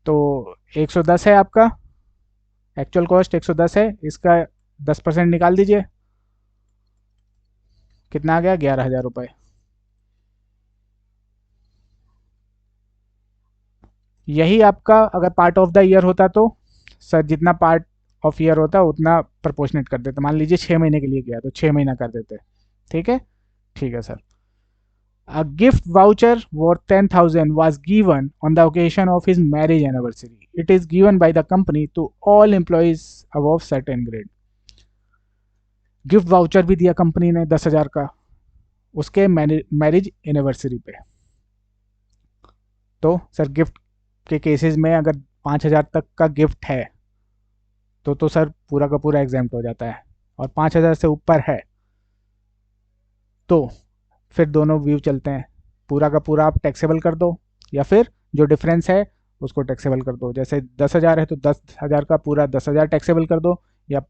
S1: तो 110 है आपका, एक्चुअल कॉस्ट 110 है, इसका 10% निकाल दीजिए, कितना आ गया 11,000 रुपये। यही आपका अगर पार्ट ऑफ द ईयर होता तो सर जितना पार्ट ऑफ ईयर होता उतना प्रपोर्शनेट कर देते। मान लीजिए 6 महीने के लिए गया तो 6 महीना कर देते। ठीक है, ठीक है sir. A gift voucher worth 10,000 was given on the occasion of his marriage anniversary. It is given by the company to all employees above certain grade. Gift voucher भी दिया कंपनी ने 10,000 का उसके मैरिज एनिवर्सरी पे। तो सर गिफ्ट के केसेस में अगर 5,000 तक का गिफ्ट है तो सर पूरा का पूरा एग्जाम्प्ट हो जाता है, और 5,000 से ऊपर है तो फिर दोनों व्यू चलते हैं, पूरा का पूरा आप टैक्सेबल कर दो, या फिर जो डिफरेंस है उसको टैक्सेबल कर दो। जैसे 10,000 है तो 10,000 का पूरा 10,000 टैक्सेबल कर दो, या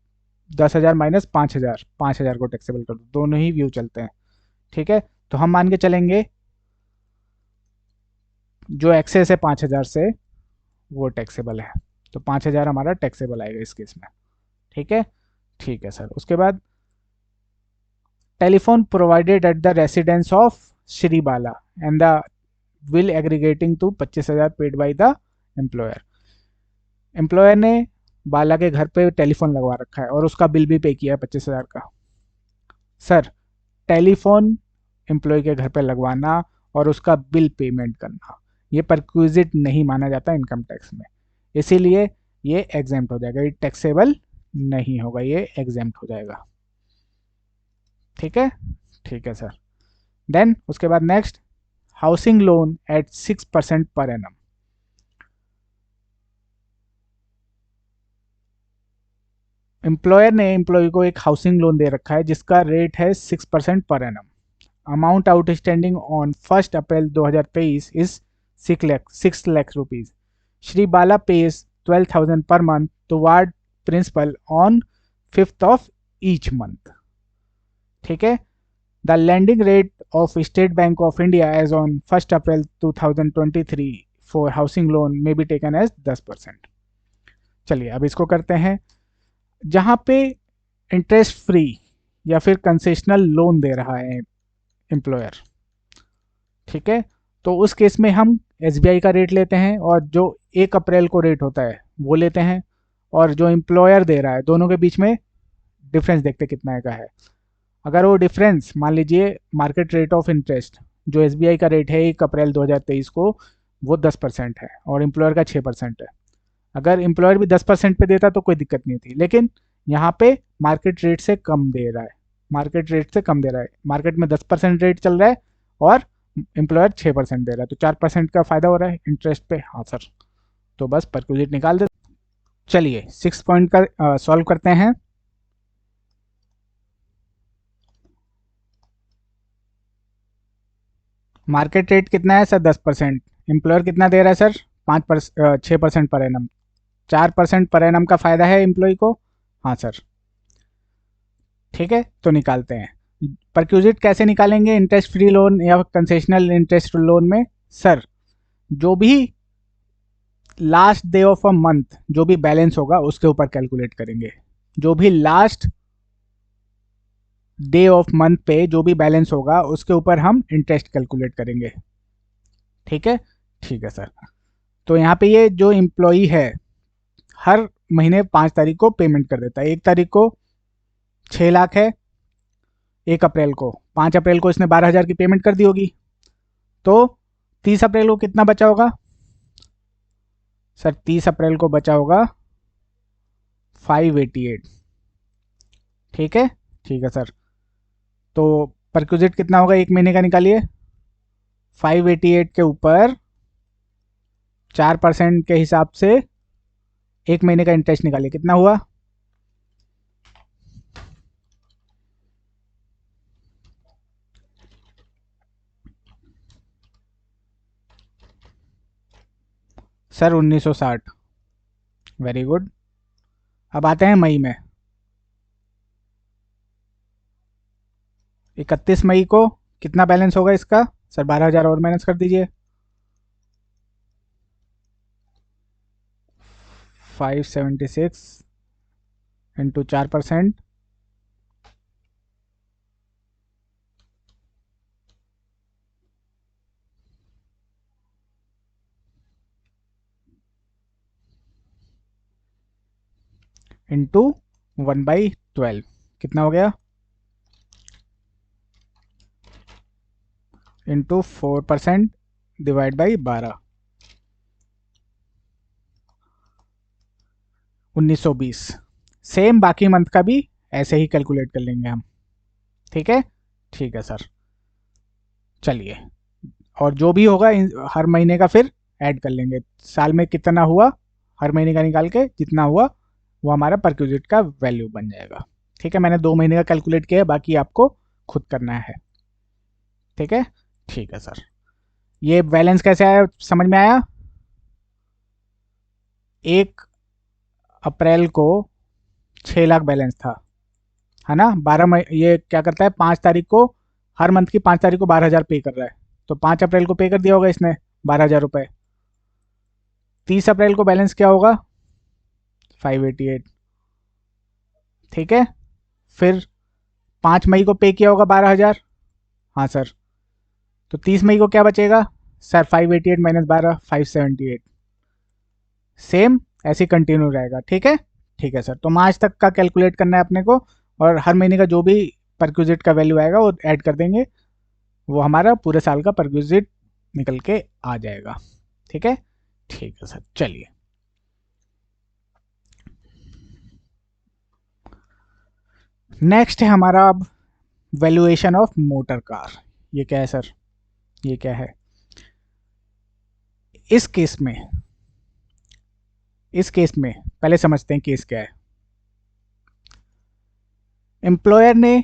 S1: 10,000 माइनस 5,000, 5,000 को टैक्सेबल कर दो, दोनों ही व्यू चलते हैं। ठीक है, तो हम मान के चलेंगे जो एक्सेस है 5,000 से वो टैक्सेबल है, तो 5,000 हमारा टैक्सेबल आएगा इस केस में। ठीक है, ठीक है सर। उसके बाद telephone provided at the residence of Shri Bala and the bill aggregating to 25,000 paid by the employer. Employer ने बाला के घर पे टेलीफोन लगवा रखा है और उसका बिल भी पे किया है 25,000 का। सर, टेलीफोन एम्प्लॉय के घर पे लगवाना और उसका बिल पेमेंट करना, ये परक्विजिट नहीं माना जाता इनकम टैक्स में, इसीलिए ये एग्जेम्प्ट हो जाएगा, ये टैक्सेबल नहीं होगा, ये एग्जेम्प्ट हो जाएगा। ठीक है, ठीक है सर। देन उसके बाद next, housing loan eight 6% per annum. Employer ने एम्प्लॉय को एक हाउसिंग लोन दे रखा है जिसका रेट है 6% per annum. Amount outstanding on 1 April 2023 इज 6 lakh rupees. Shri Bala pays 12,000 per month towards principal on 5th of each month. ठीक है, the lending rate of State Bank of India as on 1 April 2023 for housing loan may be taken as 10%। चलिए अब इसको करते हैं। जहां पे इंटरेस्ट फ्री या फिर कंसेशनल लोन दे रहा है एम्प्लॉयर, ठीक है, तो उस केस में हम एसबीआई का रेट लेते हैं और जो 1 अप्रैल को रेट होता है वो लेते हैं, और जो एम्प्लॉयर दे रहा है दोनों के बीच में डिफरेंस देखते कितना का है। अगर वो डिफरेंस मान लीजिए मार्केट रेट ऑफ इंटरेस्ट जो एसबीआई का रेट है 1 अप्रैल 2023 को वो 10% है और एम्प्लॉयर का 6% है। अगर एम्प्लॉयर भी 10% पे देता तो कोई दिक्कत नहीं थी, लेकिन यहाँ पे मार्केट रेट से कम दे रहा है, मार्केट रेट से कम दे रहा है, मार्केट में 10% रेट चल रहा है और एम्प्लॉयर 6% दे रहा है, तो 4% का फायदा हो रहा है इंटरेस्ट पे। हाँ सर, तो बस परक्विजिट निकाल दे। चलिए 6 पॉइंट का सॉल्व करते हैं। मार्केट रेट कितना है सर? 10%। एम्प्लॉयर कितना दे रहा है sir? 6% per annum. 4% per annum का फायदा है एम्प्लॉय को। हाँ सर, ठीक है, तो निकालते हैं। परक्यूजिट कैसे निकालेंगे इंटरेस्ट फ्री लोन या कंसेशनल इंटरेस्ट लोन में? सर, जो भी last day of a month जो भी बैलेंस होगा उसके ऊपर कैलकुलेट करेंगे। जो भी लास्ट डे ऑफ मंथ पे जो भी बैलेंस होगा उसके ऊपर हम इंटरेस्ट कैलकुलेट करेंगे। ठीक है, ठीक है सर। तो यहाँ पे ये जो एम्प्लॉई है हर महीने 5 तारीख को पेमेंट कर देता है। 1 तारीख को 6 लाख है, 1 अप्रैल को, 5 अप्रैल को इसने 12,000 की पेमेंट कर दी होगी, तो 30 अप्रैल को कितना बचा होगा सर? 30 अप्रैल को बचा होगा 588। ठीक है, ठीक है सर। तो परक्यूजिट कितना होगा 1 महीने का? निकालिए। 588 के ऊपर 4% के हिसाब से 1 महीने का इंटरेस्ट निकालिए, कितना हुआ? सर 1960। Very good. अब आते हैं मई में। 31 मई को कितना बैलेंस होगा इसका? सर 12,000 और माइनस कर दीजिए। 576 इंटू 4%, इंटू 1/12, कितना हो गया? Into 4% divide by 12, 1920। सेम बाकी मंथ का भी ऐसे ही कैलकुलेट कर लेंगे हम। ठीक है, ठीक है सर। चलिए, और जो भी होगा हर महीने का फिर ऐड कर लेंगे। साल में कितना हुआ हर महीने का निकाल के जितना हुआ वो हमारा परक्यूजिट का वैल्यू बन जाएगा। ठीक है, मैंने 2 महीने का कैलकुलेट किया है, बाकी आपको खुद करना है। ठीक है, ठीक है सर। ये बैलेंस कैसे आया समझ में आया? 1 अप्रैल को 6 लाख बैलेंस था, है ना। ये क्या करता है, 5 तारीख को, हर मंथ की 5 तारीख को 12,000 पे कर रहा है, तो 5 अप्रैल को पे कर दिया होगा इसने 12,000 रुपये। 30 अप्रैल को बैलेंस क्या होगा, 588, ठीक है। फिर 5 मई को पे किया होगा 12,000, हाँ सर। तो 30 मई को क्या बचेगा सर, 588 माइनस 12, 578, सेम ऐसे कंटिन्यू रहेगा, ठीक है। ठीक है सर, तो मार्च तक का कैलकुलेट करना है अपने को, और हर महीने का जो भी परक्यूजिट का वैल्यू आएगा वो ऐड कर देंगे, वो हमारा पूरे साल का परक्यूजिट निकल के आ जाएगा, ठीक है। ठीक है सर, चलिए नेक्स्ट है हमारा अब वैल्यूएशन ऑफ मोटर कार। ये क्या है सर, ये क्या है, इस केस में, इस केस में पहले समझते हैं केस क्या है। एम्प्लॉयर ने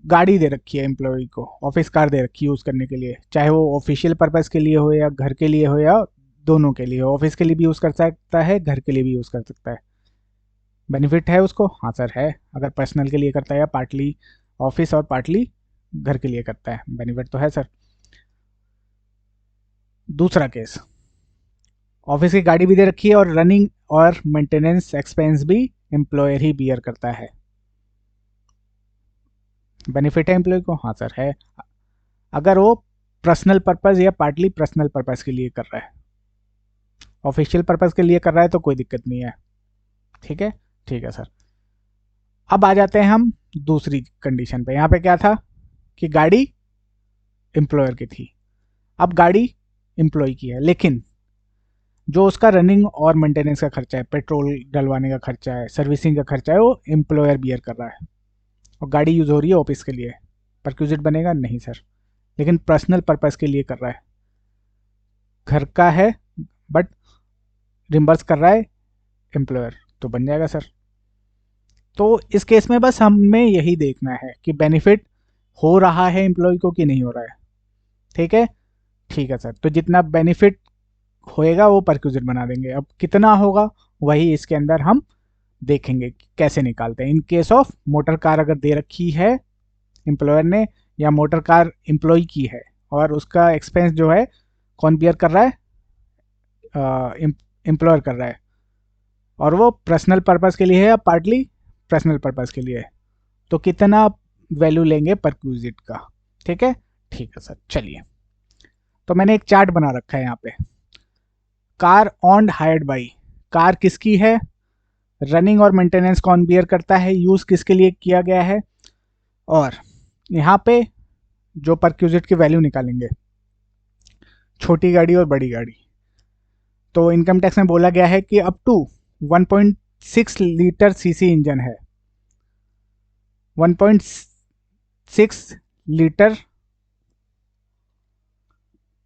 S1: गाड़ी दे रखी है एम्प्लॉय को, ऑफिस कार दे रखी है यूज़ करने के लिए, चाहे वो ऑफिशियल पर्पज़ के लिए हो या घर के लिए हो या दोनों के लिए हो। ऑफिस के लिए भी यूज़ कर सकता है, घर के लिए भी यूज़ कर सकता है। बेनिफिट है उसको, हाँ सर है। अगर पर्सनल के लिए करता है या पार्टली ऑफिस और पार्टली घर के लिए करता है, बेनिफिट तो है सर। दूसरा केस, ऑफिस की गाड़ी भी दे रखी है और रनिंग और मेंटेनेंस एक्सपेंस भी एम्प्लॉयर ही बियर करता है, बेनिफिट है एम्प्लॉय को, हाँ सर है। अगर वो पर्सनल पर्पज़ या पार्टली पर्सनल पर्पज़ के लिए कर रहा है, ऑफिशियल पर्पज़ के लिए कर रहा है तो कोई दिक्कत नहीं है, ठीक है। ठीक है सर, अब आ जाते हैं हम दूसरी कंडीशन पे। यहाँ पे क्या था कि गाड़ी एम्प्लॉयर की थी, अब गाड़ी एम्प्लॉय की है, लेकिन जो उसका रनिंग और मेंटेनेंस का खर्चा है, पेट्रोल डलवाने का खर्चा है, सर्विसिंग का खर्चा है, वो एम्प्लॉयर बियर कर रहा है, और गाड़ी यूज़ हो रही है ऑफिस के लिए, परक्यूजिट बनेगा नहीं सर। लेकिन पर्सनल पर्पज़ के लिए कर रहा है, घर का है बट रिम्बर्स कर रहा है एम्प्लॉयर, तो बन जाएगा सर। तो इस केस में बस हमें यही देखना है कि बेनिफिट हो रहा है एम्प्लॉय को कि नहीं हो रहा है, ठीक है। ठीक है सर, तो जितना बेनिफिट होएगा वो परक्यूजिट बना देंगे। अब कितना होगा वही इसके अंदर हम देखेंगे कि कैसे निकालते हैं। इन केस ऑफ मोटर कार अगर दे रखी है एम्प्लॉयर ने, या मोटर कार एम्प्लॉय की है और उसका एक्सपेंस जो है कौन बियर कर रहा है, एम्प्लॉयर कर रहा है, और वो पर्सनल पर्पज़ के लिए है या पार्टली पर्सनल पर्पज़ के लिए है, तो कितना वैल्यू लेंगे परक्यूजिट का, ठीक है। ठीक है सर, चलिए तो मैंने एक चार्ट बना रखा है यहाँ पे। Car owned hired by, car किसकी है, रनिंग और मेंटेनेंस कौन बियर करता है, यूज़ किसके लिए किया गया है, और यहाँ पे जो परक्यूजिट की वैल्यू निकालेंगे, छोटी गाड़ी और बड़ी गाड़ी। तो इनकम टैक्स में बोला गया है कि up to 1.6 litre CC engine है, 1.6 लीटर,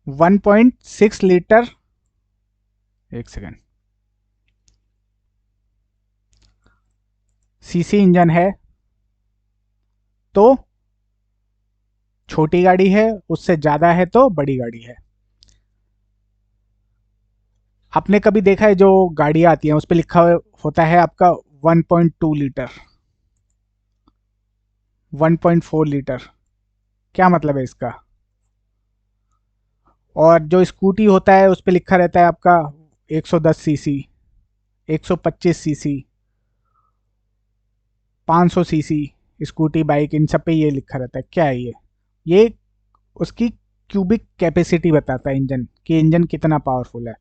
S1: 1.6 लीटर, एक सेकेंड, सीसी इंजन है, तो छोटी गाड़ी है, उससे ज़्यादा है तो बड़ी गाड़ी है। आपने कभी देखा है जो गाड़ियाँ आती हैं उस पर लिखा होता है आपका 1.2 लीटर, 1.4 लीटर, क्या मतलब है इसका। और जो स्कूटी होता है उस पर लिखा रहता है आपका 110 CC, 125 CC, 500 CC, scooty bike in सब पे ये लिखा रहता है। क्या है ये उसकी क्यूबिक कैपेसिटी बताता है इंजन कि इंजन कितना पावरफुल है।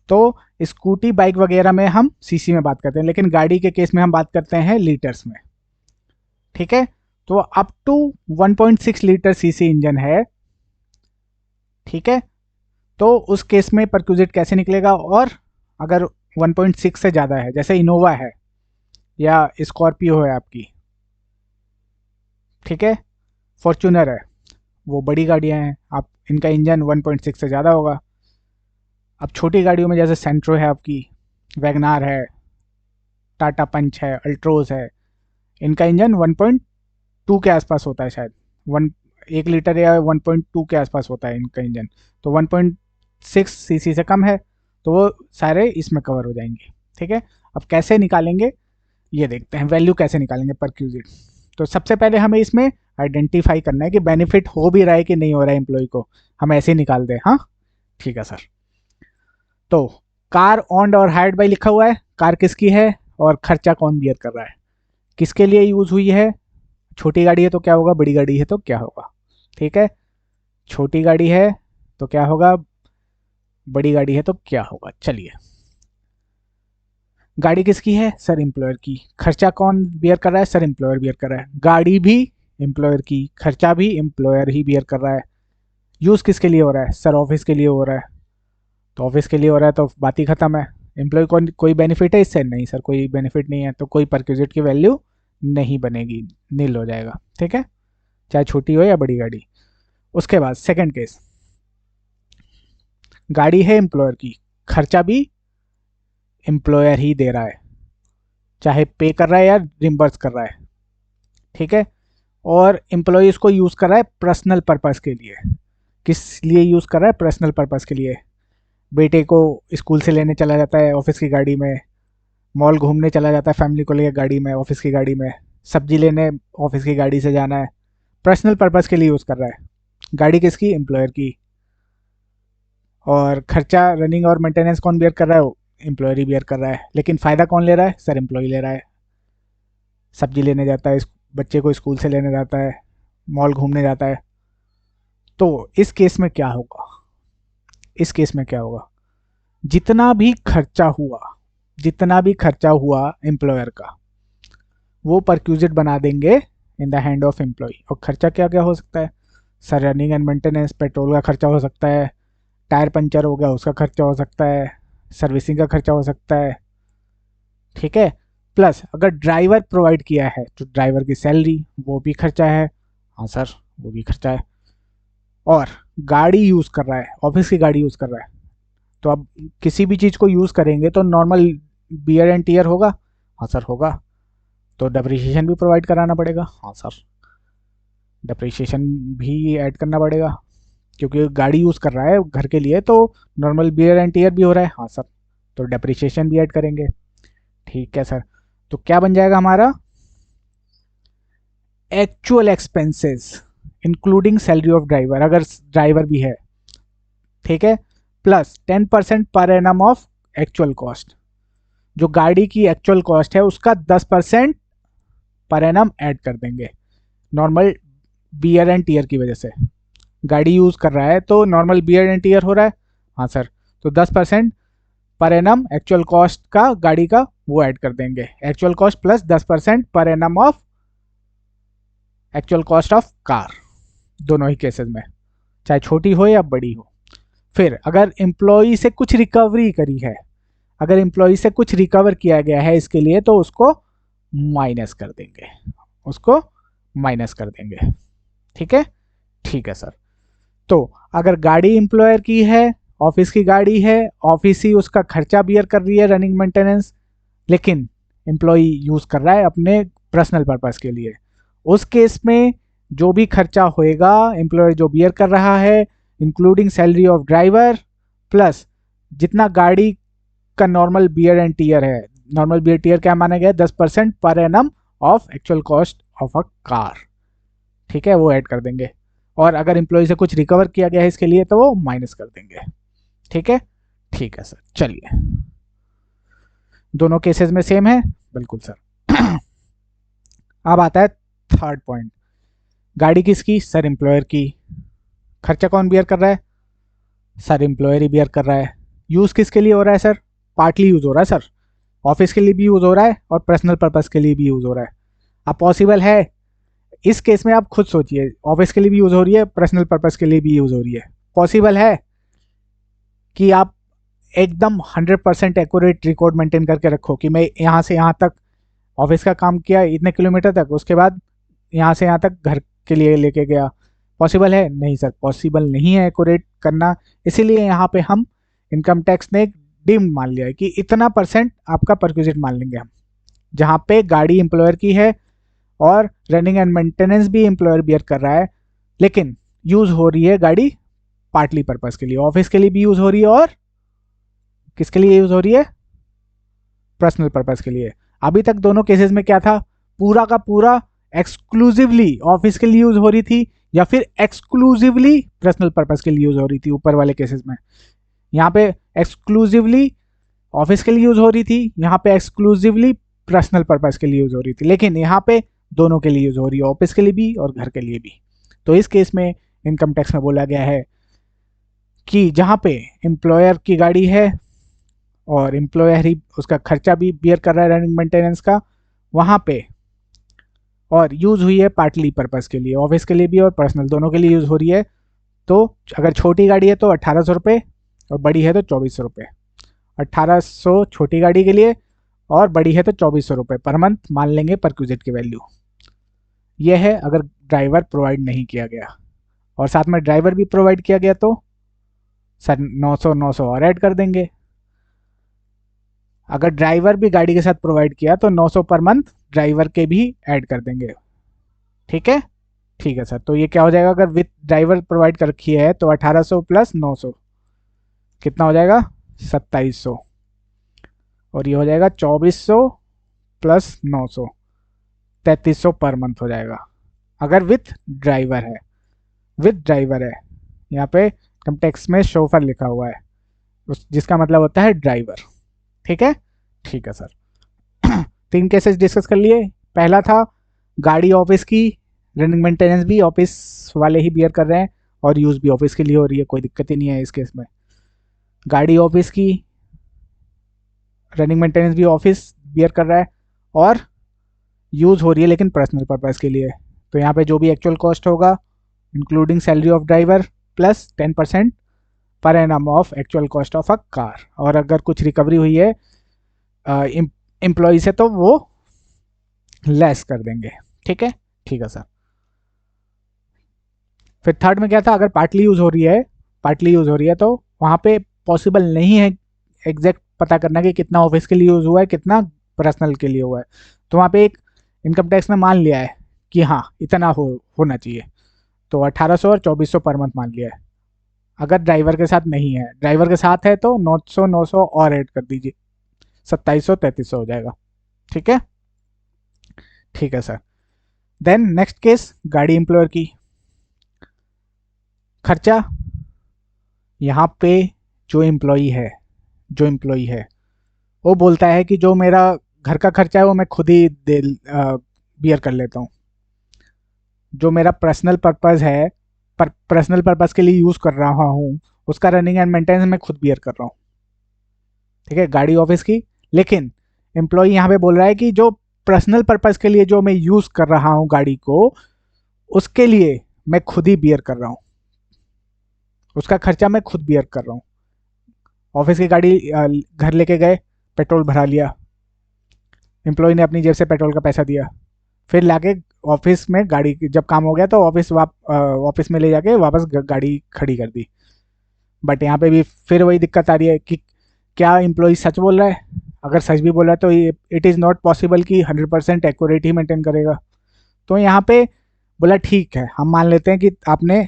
S1: तो स्कूटी बाइक वगैरह में हम सीसी में बात करते हैं, लेकिन गाड़ी के केस में हम बात करते हैं लीटर्स में, ठीक है। तो up to 1.6 litre CC engine है, ठीक है। तो उस केस में परक्यूजिट कैसे निकलेगा, और अगर 1.6 से ज़्यादा है, जैसे इनोवा है या स्कॉर्पियो है आपकी, ठीक है, फॉर्चूनर है, वो बड़ी गाड़ियाँ हैं, आप इनका इंजन 1.6 से ज़्यादा होगा। अब छोटी गाड़ियों में जैसे सेंट्रो है आपकी, वैगनार है, टाटा पंच है, अल्ट्रोज है, इनका इंजन 1.2 के आसपास होता है शायद, 1 लीटर या 1.2 के आसपास होता है इनका इंजन। तो 1.6 सीसी से कम है, तो वो सारे इसमें कवर हो जाएंगे, ठीक है। अब कैसे निकालेंगे ये देखते हैं, वैल्यू कैसे निकालेंगे परक्यूजिट। तो सबसे पहले हमें इसमें आइडेंटिफाई करना है कि बेनिफिट हो भी रहा है कि नहीं हो रहा है एम्प्लॉय को, हम ऐसे ही निकाल दें। हाँ ठीक है सर। तो कार ऑन्ड और हायर्ड बाई लिखा हुआ है, कार किसकी है और खर्चा कौन बियर कर रहा है, किसके लिए यूज हुई है, छोटी गाड़ी है तो क्या होगा, बड़ी गाड़ी है तो क्या होगा। ठीक है, छोटी गाड़ी है तो क्या होगा, बड़ी गाड़ी है तो क्या होगा। चलिए, गाड़ी किसकी है सर, एम्प्लॉयर की। खर्चा कौन बियर कर रहा है सर, एम्प्लॉयर बियर कर रहा है। गाड़ी भी एम्प्लॉयर की, खर्चा भी एम्प्लॉयर ही बियर कर रहा है। यूज़ किसके लिए हो रहा है सर, ऑफिस के लिए हो रहा है। तो ऑफिस के लिए हो रहा है तो बात ही खत्म है। एम्प्लॉय को कोई बेनिफिट है इससे, नहीं सर कोई बेनिफिट नहीं है, तो कोई परक्यूजिट की वैल्यू नहीं बनेगी, नील हो जाएगा। ठीक है, चाहे छोटी हो या बड़ी गाड़ी। उसके बाद सेकंड केस, गाड़ी है एम्प्लॉयर की, खर्चा भी एम्प्लॉयर ही दे रहा है, चाहे पे कर रहा है या रिम्बर्स कर रहा है। ठीक है, और एम्प्लॉय इसको यूज़ कर रहा है पर्सनल पर्पस के लिए। किस लिए यूज़ कर रहा है, पर्सनल पर्पस के लिए। बेटे को स्कूल से लेने चला जाता है ऑफिस की गाड़ी में, मॉल घूमने चला जाता है फैमिली को लेकर गाड़ी में, ऑफिस की गाड़ी में, सब्जी लेने ऑफिस की गाड़ी से जाना है, पर्सनल पर्पस के लिए यूज़ कर रहा है। गाड़ी किसकी, एम्प्लॉयर की। और खर्चा रनिंग और मेंटेनेंस कौन बियर कर रहा है, एम्प्लॉयर ही बियर कर रहा है। लेकिन फ़ायदा कौन ले रहा है सर, एम्प्लॉय ले रहा है। सब्जी लेने जाता है, बच्चे को स्कूल से लेने जाता है, मॉल घूमने जाता है। तो इस केस में क्या होगा, इस केस में क्या होगा, जितना भी खर्चा हुआ, जितना भी खर्चा हुआ एम्प्लॉयर का, वो परक्यूजिट बना देंगे in the hand of employee. और खर्चा क्या क्या हो सकता है sir, running and maintenance, petrol का खर्चा हो सकता है, टायर पंचर हो गया उसका खर्चा हो सकता है, सर्विसिंग का खर्चा हो सकता है। ठीक है, प्लस अगर ड्राइवर प्रोवाइड किया है तो ड्राइवर की सैलरी, वो भी खर्चा है। हाँ सर वो भी खर्चा है। और गाड़ी यूज़ कर रहा है, ऑफिस की गाड़ी यूज़ कर रहा है, तो अब किसी भी चीज़ को यूज़ करेंगे तो नॉर्मल बियर एंड टीयर होगा। हाँ सर होगा, तो डेप्रिसिएशन भी प्रोवाइड कराना पड़ेगा। हाँ सर, डेप्रिसिएशन भी ऐड करना पड़ेगा, क्योंकि गाड़ी यूज़ कर रहा है घर के लिए, तो नॉर्मल बियर एंड टीयर भी हो रहा है। हाँ सर, तो डेप्रिसिएशन भी ऐड करेंगे। ठीक है सर, तो क्या बन जाएगा हमारा, actual expenses including salary of driver, अगर ड्राइवर भी है। ठीक है, plus 10% per annum of actual cost, जो गाड़ी की एक्चुअल कॉस्ट है उसका 10% पर एनम ऐड कर देंगे, नॉर्मल बियर एंड टीयर की वजह से। गाड़ी यूज़ कर रहा है तो नॉर्मल बियर एंड टीयर हो रहा है। हाँ सर, तो 10% पर एनम एक्चुअल कॉस्ट का गाड़ी का वो ऐड कर देंगे, actual cost plus 10% per annum of actual cost of car, दोनों ही केसेस में, चाहे छोटी हो या बड़ी हो। फिर अगर एम्प्लॉई से कुछ रिकवरी करी है, अगर एम्प्लॉय से कुछ रिकवर किया गया है इसके लिए, तो उसको माइनस कर देंगे, उसको माइनस कर देंगे। ठीक है, ठीक है सर। तो अगर गाड़ी एम्प्लॉयर की है, ऑफिस की गाड़ी है, ऑफिस ही उसका खर्चा बियर कर रही है रनिंग मेंटेनेंस, लेकिन एम्प्लॉय यूज कर रहा है अपने पर्सनल पर्पस के लिए, उस केस में जो भी खर्चा होएगा एम्प्लॉयर जो बियर कर रहा है, including salary of driver, plus जितना गाड़ी का नॉर्मल बियर एंड टीयर है, नॉर्मल बियर टीयर क्या माना गया है, 10% per annum of actual cost of a car. ठीक है, वो ऐड कर देंगे। और अगर एम्प्लॉय से कुछ रिकवर किया गया है इसके लिए तो वो माइनस कर देंगे। ठीक है, ठीक है सर। चलिए, दोनों केसेस में सेम है, बिल्कुल सर। अब आता है थर्ड पॉइंट, गाड़ी किसकी सर, एम्प्लॉयर की। खर्चा कौन बियर कर रहा है सर, एम्प्लॉयर ही बियर कर रहा है। यूज़ किसके लिए हो रहा है सर, पार्टली यूज़ हो रहा है सर, ऑफिस के लिए भी यूज़ हो रहा है और पर्सनल पर्पस के लिए भी यूज़ हो रहा है। अब पॉसिबल है इस केस में, आप खुद सोचिए, ऑफिस के लिए भी यूज़ हो रही है, पर्सनल पर्पस के लिए भी यूज़ हो रही है। पॉसिबल है कि आप एकदम 100% एक्यूरेट रिकॉर्ड मेंटेन करके रखो कि मैं यहाँ से यहाँ तक ऑफिस का काम किया इतने किलोमीटर तक, उसके बाद यहाँ से यहाँ तक घर के लिए लेके गया। पॉसिबल है, नहीं सर पॉसिबल नहीं है एक्यूरेट करना। इसीलिए यहाँ पे हम इनकम टैक्स ने डीम्ड मान लिया है कि इतना परसेंट आपका परक्यूजिट मान लेंगे हम, जहाँ पे गाड़ी एम्प्लॉयर की है और रनिंग एंड मेंटेनेंस भी एम्प्लॉयर बियर कर रहा है, लेकिन यूज़ हो रही है गाड़ी पार्टली पर्पस के लिए, ऑफिस के लिए भी यूज़ हो रही है और किसके लिए यूज़ हो रही है, पर्सनल पर्पस के लिए। अभी तक दोनों केसेस में क्या था, पूरा का पूरा एक्सक्लूसिवली ऑफिस के लिए यूज हो रही थी या फिर एक्सक्लूसिवली पर्सनल पर्पस के लिए यूज हो रही थी ऊपर वाले केसेस में। यहाँ पे एक्सक्लूसिवली ऑफिस के लिए यूज हो रही थी, यहाँ पे एक्सक्लूसिवली पर्सनल पर्पस के लिए यूज हो रही थी, लेकिन यहाँ पे दोनों के लिए यूज हो रही है, ऑफिस के लिए भी और घर के लिए भी। तो इस केस में इनकम टैक्स में बोला गया है कि जहाँ पे एम्प्लॉयर की गाड़ी है और एम्प्लॉयर ही उसका खर्चा भी बियर कर रहा है रनिंग मेंटेनेंस का, वहाँ पे और यूज हुई है पार्टली पर्पस के लिए, ऑफिस के लिए भी और पर्सनल दोनों के लिए यूज हो रही है। तो अगर छोटी गाड़ी है तो 1800 रुपये और बड़ी है तो 2400 रुपये। 1800 छोटी गाड़ी के लिए और बड़ी है तो 2400 रुपये पर मंथ मान लेंगे परक्यूजिट की वैल्यू। यह है अगर ड्राइवर प्रोवाइड नहीं किया गया, और साथ में ड्राइवर भी प्रोवाइड किया गया तो सर 900 और ऐड कर देंगे। अगर ड्राइवर भी गाड़ी के साथ प्रोवाइड किया तो 900 पर मंथ ड्राइवर के भी ऐड कर देंगे। ठीक है, ठीक है सर। तो ये क्या हो जाएगा, अगर विथ ड्राइवर प्रोवाइड कर रखी है तो 1800 प्लस 900 कितना हो जाएगा, 2700। और ये हो जाएगा 2400 प्लस 900 3300 पर मंथ हो जाएगा अगर विथ ड्राइवर है। विथ ड्राइवर है, यहाँ पे इनकम टैक्स में शोफर लिखा हुआ है, जिसका मतलब होता है ड्राइवर। ठीक है, ठीक है सर। 3 केसेस डिस्कस कर लिए। पहला था गाड़ी ऑफिस की, रनिंग मेंटेनेंस भी ऑफिस वाले ही बियर कर रहे हैं और यूज भी ऑफिस के लिए हो रही है, कोई दिक्कत ही नहीं है इस केस में। गाड़ी ऑफिस की, रनिंग मेंटेनेंस भी ऑफिस बियर कर रहा है और यूज हो रही है लेकिन पर्सनल पर्पस के लिए। तो यहाँ पे जो भी एक्चुअल कॉस्ट होगा including salary of driver plus 10% per annum of actual cost of a car, और अगर कुछ रिकवरी हुई है एम्प्लॉय से तो वो लेस कर देंगे। ठीक है, ठीक है सर। फिर थर्ड में क्या था, अगर पार्टली यूज हो रही है, पार्टली यूज हो रही है तो वहाँ पे पॉसिबल नहीं है एग्जैक्ट पता करना कि कितना ऑफिस के लिए यूज हुआ है कितना पर्सनल के लिए हुआ है। तो वहाँ पे एक इनकम टैक्स ने मान लिया है कि हाँ इतना होना चाहिए, तो 1800 और 2400 पर मंथ मान लिया है। अगर ड्राइवर के साथ नहीं है, ड्राइवर के साथ है तो 900 और ऐड कर दीजिए, 2700 3300 हो जाएगा। ठीक है, ठीक है सर। देन नेक्स्ट केस गाड़ी एम्प्लॉयर की। खर्चा यहाँ पे जो एम्प्लॉई है वो बोलता है कि जो मेरा घर का खर्चा है वो मैं खुद ही बियर कर लेता हूँ। जो मेरा पर्सनल पर्पस है, पर्सनल पर्पस के लिए यूज़ कर रहा हूँ, उसका रनिंग एंड मेंटेनेंस मैं खुद बियर कर रहा हूँ। ठीक है, गाड़ी ऑफिस की। लेकिन एम्प्लॉय यहाँ पे बोल रहा है कि जो पर्सनल पर्पस के लिए जो मैं यूज़ कर रहा हूँ गाड़ी को, उसके लिए मैं खुद ही बियर कर रहा हूँ, उसका खर्चा मैं खुद बियर कर रहा हूँ। ऑफिस की गाड़ी घर लेके गए, पेट्रोल भरा लिया, एम्प्लॉय ने अपनी जेब से पेट्रोल का पैसा दिया, फिर लाके ऑफिस में गाड़ी जब काम हो गया तो ऑफिस में ले जाके वापस गाड़ी खड़ी कर दी। बट यहाँ पे भी फिर वही दिक्कत आ रही है कि क्या एम्प्लॉय सच बोल रहा है। अगर सच भी बोल रहा है तो इट इज़ नॉट पॉसिबल कि 100% एक्यूरेट ही मेंटेन करेगा। तो यहाँ पे बोला ठीक है, हम मान लेते हैं कि आपने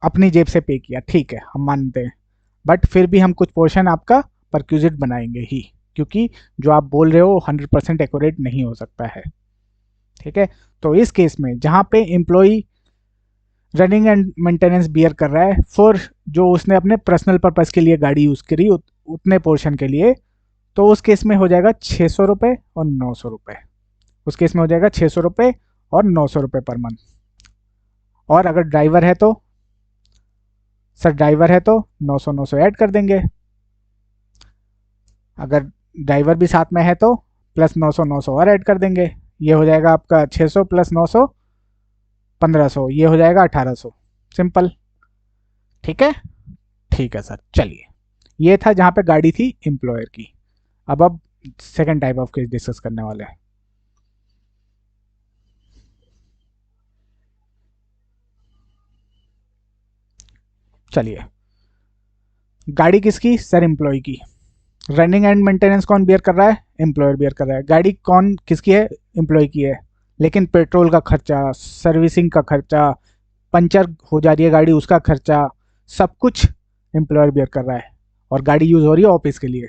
S1: अपनी जेब से पे किया, ठीक है हम मानते हैं, बट फिर भी हम कुछ पोर्शन आपका परक्यूजिट बनाएंगे ही, क्योंकि जो आप बोल रहे हो 100% एक्यूरेट नहीं हो सकता है। ठीक है, तो इस केस में जहाँ पे employee running and maintenance bear कर रहा है फॉर जो उसने अपने पर्सनल पर्पस के लिए गाड़ी यूज़ करी उतने पोर्शन के लिए, तो उस केस में हो जाएगा 600 रुपये और 900 रुपये। उस केस में हो जाएगा 600 रुपये और 900 रुपये पर मंथ। और अगर ड्राइवर है तो सर ड्राइवर है तो 900 ऐड कर देंगे। अगर ड्राइवर भी साथ में है तो प्लस 900 और ऐड कर देंगे। ये हो जाएगा आपका 600 प्लस 900 1500, ये हो जाएगा 1800। सिंपल। ठीक है, ठीक है सर। चलिए, ये था जहाँ पे गाड़ी थी एम्प्लॉयर की। अब second type of case discuss करने वाले हैं। चलिए, गाड़ी किसकी, सर एम्प्लॉय की। रनिंग एंड मेंटेनेंस कौन बियर कर रहा है, एम्प्लॉयर बियर कर रहा है। गाड़ी कौन किसकी है, एम्प्लॉय की है, लेकिन पेट्रोल का खर्चा, सर्विसिंग का खर्चा, पंचर हो जा रही है गाड़ी उसका खर्चा, सब कुछ एम्प्लॉयर बियर कर रहा है। और गाड़ी यूज़ हो रही है ऑफिस के लिए,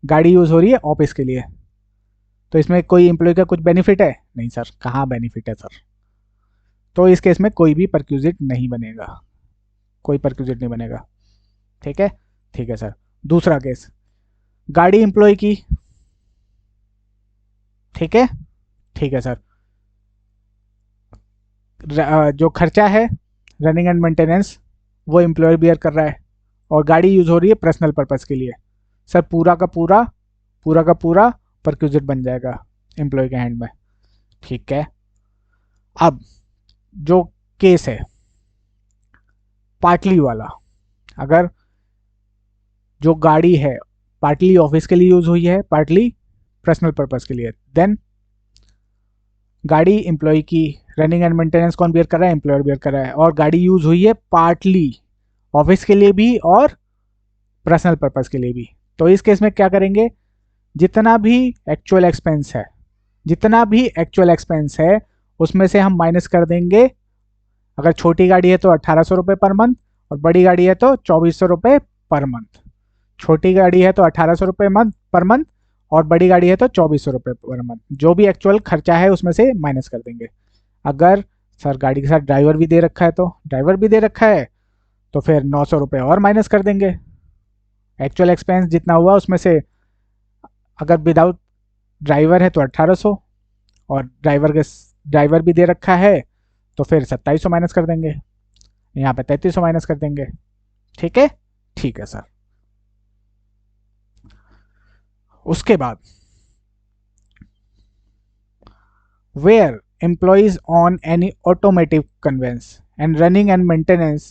S1: गाड़ी यूज़ हो रही है ऑफिस के लिए। तो इसमें कोई एम्प्लॉय का कुछ बेनिफिट है? नहीं सर, कहाँ बेनिफिट है सर। तो इस केस में कोई भी परक्यूजिट नहीं बनेगा, कोई परक्यूजिट नहीं बनेगा। ठीक है, ठीक है सर। दूसरा केस, गाड़ी एम्प्लॉय की। ठीक है, ठीक है सर। जो खर्चा है रनिंग एंड मेंटेनेंस वो एम्प्लॉयर बियर कर रहा है, और गाड़ी यूज हो रही है पर्सनल पर्पस के लिए। सर पूरा का पूरा परक्यूजिट बन जाएगा एम्प्लॉय के हैंड में। ठीक है। अब जो केस है पार्टली वाला, अगर जो गाड़ी है पार्टली ऑफिस के लिए यूज हुई है, पार्टली पर्सनल पर्पस के लिए, देन गाड़ी एम्प्लॉय की रनिंग एंड मेंटेनेंस कौन बियर कर रहा है? एम्प्लॉयर बियर कर रहा है। और गाड़ी यूज हुई है पार्टली ऑफिस के लिए भी और पर्सनल पर्पस के लिए भी। तो इस केस में क्या करेंगे, जितना भी एक्चुअल एक्सपेंस है, जितना भी एक्चुअल एक्सपेंस है उसमें से हम माइनस कर देंगे। अगर छोटी गाड़ी है तो 1800 रुपये पर मंथ, और बड़ी गाड़ी है तो 2400 रुपये पर मंथ। छोटी गाड़ी है तो 1800 रुपये मंथ पर मंथ, और बड़ी गाड़ी है तो 2400 रुपये पर मंथ। जो भी एक्चुअल खर्चा है उसमें से माइनस कर देंगे। अगर सर गाड़ी के साथ ड्राइवर भी दे रखा है, तो ड्राइवर भी दे रखा है तो फिर 900 रुपये और माइनस कर देंगे। एक्चुअल एक्सपेंस जितना हुआ उसमें से अगर विदाउट ड्राइवर है तो 1800, और ड्राइवर भी दे रखा है तो फिर 2700 माइनस कर देंगे। यहाँ पे 3300 माइनस कर देंगे। ठीक है, ठीक है सर। उसके बाद where employees on any automotive conveyance and running and maintenance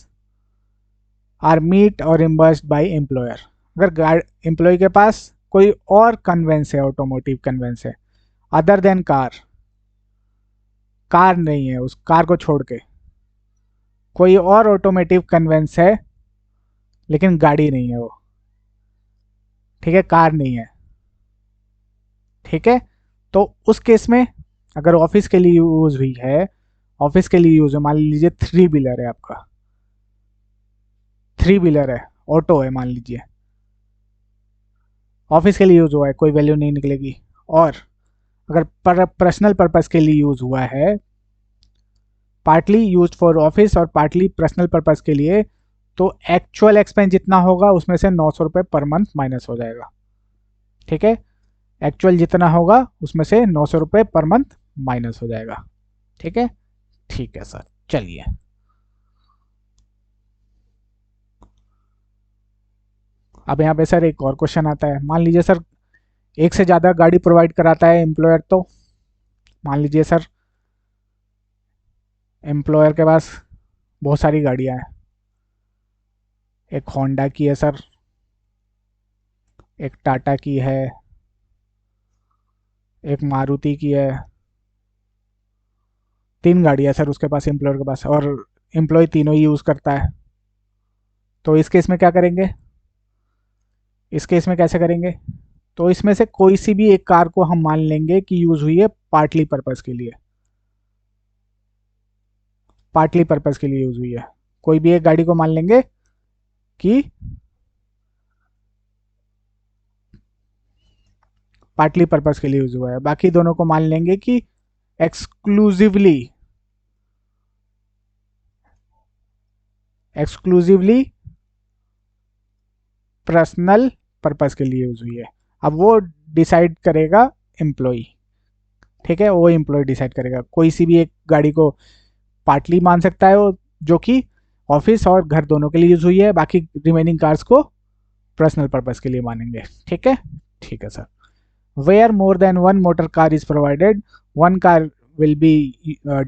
S1: are meet or reimbursed by employer। अगर एम्प्लॉय के पास कोई और कन्वेंस है, ऑटोमोटिव कन्वेंस है अदर देन कार, कार नहीं है, उस कार को छोड़ के कोई और ऑटोमोटिव कन्वेंस है लेकिन गाड़ी नहीं है वो, ठीक है, कार नहीं है, ठीक है। तो उस केस में अगर ऑफिस के लिए यूज हुई है, ऑफिस के लिए यूज है, मान लीजिए थ्री व्हीलर है आपका, थ्री व्हीलर है, ऑटो है मान लीजिए, ऑफिस के लिए यूज हुआ है, कोई वैल्यू नहीं निकलेगी। और अगर पर्सनल पर्पस के लिए यूज हुआ है, पार्टली यूज फॉर ऑफिस और पार्टली पर्सनल पर्पस के लिए, तो एक्चुअल एक्सपेंस जितना होगा उसमें से 900 रुपये पर मंथ माइनस हो जाएगा। ठीक है, एक्चुअल जितना होगा उसमें से 900 रुपये पर मंथ माइनस हो जाएगा। ठीक है, ठीक है सर। चलिए, अब यहाँ पे सर एक और क्वेश्चन आता है। मान लीजिए सर एक से ज़्यादा गाड़ी प्रोवाइड कराता है एम्प्लॉयर, तो मान लीजिए सर एम्प्लॉयर के पास बहुत सारी गाड़ियाँ हैं, एक होंडा की है सर, एक टाटा की है, एक मारुति की है, तीन गाड़ियाँ सर उसके पास, एम्प्लॉयर के पास, और एम्प्लॉय तीनों ही यूज़ करता है। तो इस केस में क्या करेंगे, इस केस में कैसे करेंगे? तो इसमें से कोई सी भी एक कार को हम मान लेंगे कि यूज़ हुई है पार्टली पर्पस के लिए, पार्टली पर्पस के लिए यूज़ हुई है। कोई भी एक गाड़ी को मान लेंगे कि पार्टली पर्पस के लिए यूज हुआ है, बाकी दोनों को मान लेंगे कि एक्सक्लूसिवली एक्सक्लूसिवली पर्सनल पर्पस के लिए यूज हुई है। अब वो डिसाइड करेगा एम्प्लॉय, ठीक है, वो एम्प्लॉय डिसाइड करेगा। कोई सी भी एक गाड़ी को पार्टली मान सकता है वो, जो कि ऑफिस और घर दोनों के लिए यूज हुई है, बाकी रिमेनिंग कार्स को पर्सनल पर्पस के लिए मानेंगे। ठीक है, ठीक है sir. Where more than one motor car is provided, one car will be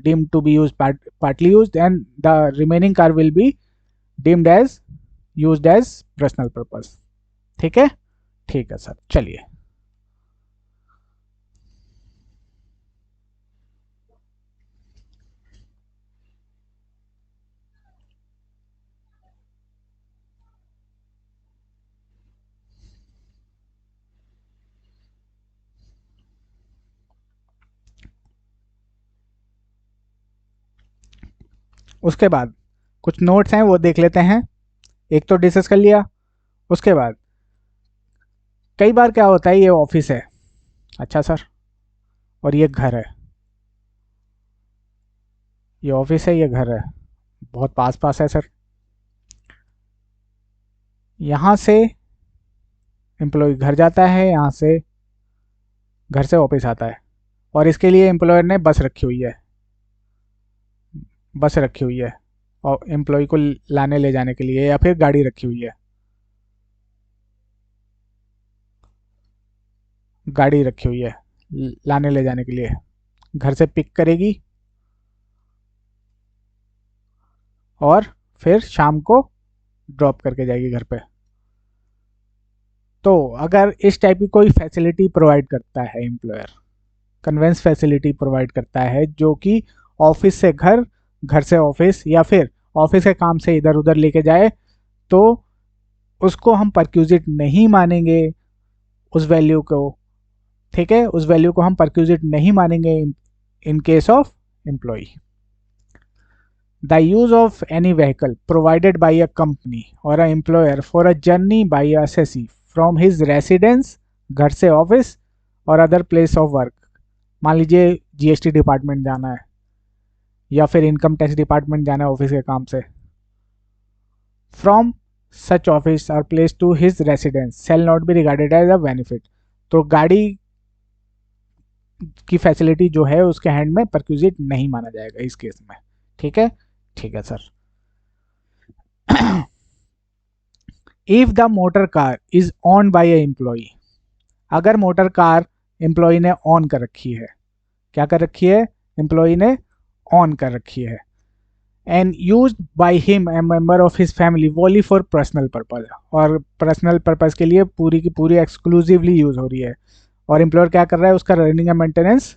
S1: deemed to be used partly used, and the remaining car will be deemed as used as personal purpose। ठीक है, ठीक है सर। चलिए, उसके बाद कुछ नोट्स हैं वो देख लेते हैं। एक तो डिस्कस कर लिया। उसके बाद कई बार क्या होता है, ये ऑफिस है, अच्छा सर, और ये घर है, ये ऑफिस है, ये घर है, बहुत पास पास है सर। यहाँ से एम्प्लॉय घर जाता है, यहाँ से घर से ऑफिस आता है, और इसके लिए एम्प्लॉयर ने बस रखी हुई है, बस रखी हुई है और एम्प्लॉय को लाने ले जाने के लिए, या फिर गाड़ी रखी हुई है, गाड़ी रखी हुई है लाने ले जाने के लिए। घर से पिक करेगी और फिर शाम को ड्रॉप करके जाएगी घर पे। तो अगर इस टाइप की कोई फैसिलिटी प्रोवाइड करता है एम्प्लॉयर, कन्वेंस फैसिलिटी प्रोवाइड करता है, जो कि ऑफिस से घर, घर से ऑफिस, या फिर ऑफिस के काम से इधर उधर लेके जाए, तो उसको हम परक्यूजिट नहीं मानेंगे, उस वैल्यू को। ठीक है, उस वैल्यू को हम परक्यूजिट नहीं मानेंगे in case of employee. The use of any vehicle provided by a company और a employer for a journey by a assessee from his residence, घर से ऑफिस और अदर प्लेस ऑफ वर्क। मान लीजिए जीएसटी डिपार्टमेंट जाना है, या फिर इनकम टैक्स डिपार्टमेंट जाना है ऑफिस के काम से। फ्रॉम सच ऑफिस और place to his residence shall not be regarded as a benefit. तो गाड़ी की फैसिलिटी जो है उसके हैंड में परक्यूजिट नहीं माना जाएगा इस केस में। ठीक है, ठीक है sir. If the motor car is own by a employee, अगर मोटर कार एम्प्लॉय ने ऑन कर रखी है, क्या कर रखी है, एम्प्लॉय ने ऑन कर रखी है, and use by him a member of his family वोली फॉर पर्सनल पर्पज, और पर्सनल पर्पज के लिए पूरी की पूरी एक्सक्लूसिवली यूज हो रही है, और एम्प्लॉयर क्या कर रहा है, उसका रनिंग एंड मेंटेनेंस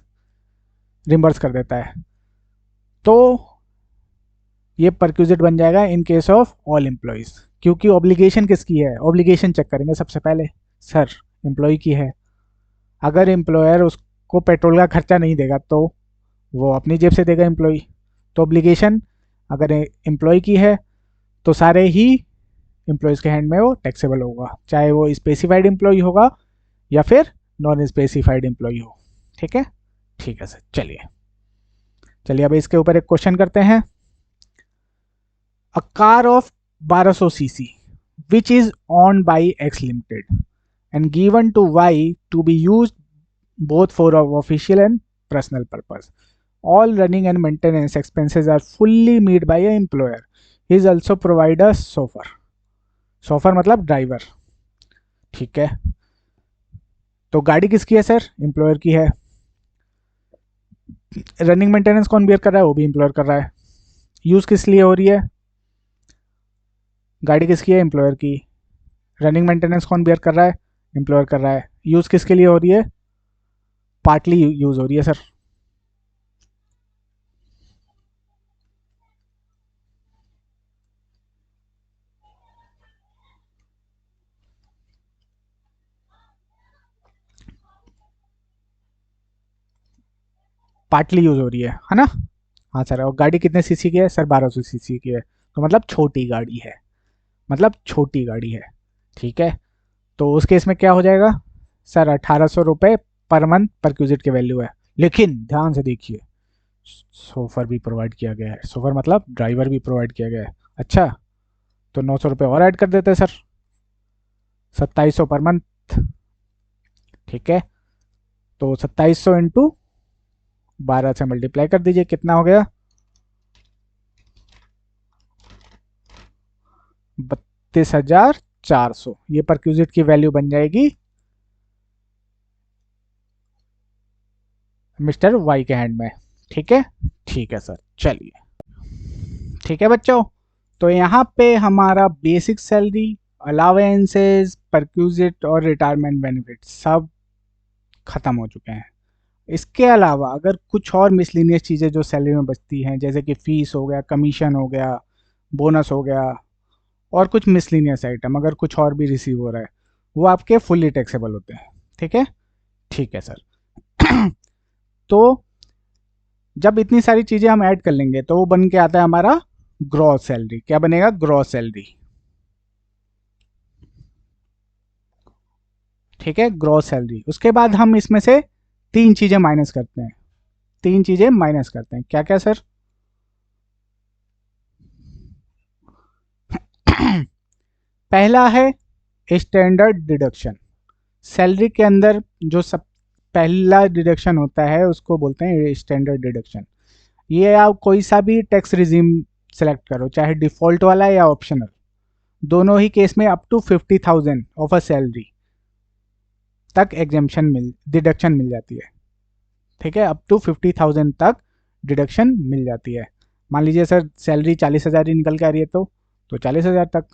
S1: रिम्बर्स कर देता है, तो ये परक्यूजिट बन जाएगा in case of all employees. क्योंकि ऑब्लिगेशन किसकी है, ऑब्लिगेशन चेक करेंगे सबसे पहले, सर एम्प्लॉय की है। अगर एम्प्लॉयर उसको पेट्रोल का खर्चा नहीं देगा तो वो अपनी जेब से देगा एम्प्लॉय। तो ऑब्लिगेशन अगर एम्प्लॉय की है तो सारे ही एम्प्लॉयज़ के हैंड में वो टैक्सेबल होगा, चाहे वो स्पेसिफाइड एम्प्लॉय होगा या फिर नॉन स्पेसिफाइड एम्प्लॉय हो। ठीक है, ठीक है सर। चलिए चलिए अब इसके ऊपर एक क्वेश्चन करते हैं। A car of 1200 CC which is owned by X Limited and given to Y to be used both for official and personal purpose. All running and maintenance expenses are fully made by an employer. He is also provide a chauffeur. chauffeur मतलब ड्राइवर। ठीक है, तो गाड़ी किसकी है सर, एम्प्लॉयर की है। रनिंग मेंटेनेंस कौन बियर कर रहा है, वो भी एम्प्लॉयर कर रहा है। यूज किस लिए हो रही है, गाड़ी किसकी है, एम्प्लॉयर की। रनिंग मेंटेनेंस कौन बियर कर रहा है, एम्प्लॉयर कर रहा है। यूज किसके लिए हो रही है, पार्टली यूज हो रही है सर। पार्टली यूज हो रही है ना। हाँ सर, और गाड़ी कितने सीसी की है सर, 1200 सीसी की है, तो मतलब छोटी गाड़ी है, मतलब छोटी गाड़ी है। ठीक है, तो उस केस में क्या हो जाएगा सर, 1800 रुपये पर मंथ परक्यूजिट की वैल्यू है। लेकिन ध्यान से देखिए, सोफर भी प्रोवाइड किया गया है, सोफर मतलब ड्राइवर भी प्रोवाइड किया गया है। अच्छा, तो 900 रुपये और ऐड कर देते हैं सर, 2700 पर मंथ। ठीक है, तो 2700 इंटू 12 से मल्टीप्लाई कर दीजिए, कितना हो गया, 32,400। ये परक्यूजिट की वैल्यू बन जाएगी मिस्टर वाई के हैंड में। ठीक है, ठीक है सर। चलिए, ठीक है बच्चों, तो यहाँ पे हमारा बेसिक सैलरी, अलावेंसेस, परक्यूजिट और रिटायरमेंट बेनिफिट सब खत्म हो चुके हैं। इसके अलावा अगर कुछ और मिसलिनियस चीज़ें जो सैलरी में बचती हैं, जैसे कि फीस हो गया, कमीशन हो गया, बोनस हो गया, और कुछ मिसलिनियस आइटम अगर कुछ और भी रिसीव हो रहा है, वो आपके फुल्ली टैक्सेबल होते हैं। ठीक है, ठीक है सर। तो जब इतनी सारी चीज़ें हम ऐड कर लेंगे तो वो बन के आता है हमारा ग्रॉस सैलरी। क्या बनेगा, ग्रॉस सैलरी। ठीक है, ग्रॉस सैलरी। उसके बाद हम इसमें से तीन चीजें माइनस करते हैं, तीन चीजें माइनस करते हैं, क्या क्या सर? पहला है स्टैंडर्ड डिडक्शन। सैलरी के अंदर जो सब पहला डिडक्शन होता है उसको बोलते हैं स्टैंडर्ड डिडक्शन। ये आप कोई सा भी टैक्स रिजीम सेलेक्ट करो, चाहे डिफॉल्ट वाला या ऑप्शनल, दोनों ही केस में up to 50,000 of a salary तक एग्जेम्पशन डिडक्शन मिल जाती है। ठीक है, अप टू 50,000 तक डिडक्शन मिल जाती है। मान लीजिए सर सैलरी 40,000 ही निकल के आ रही है तो 40,000 तक,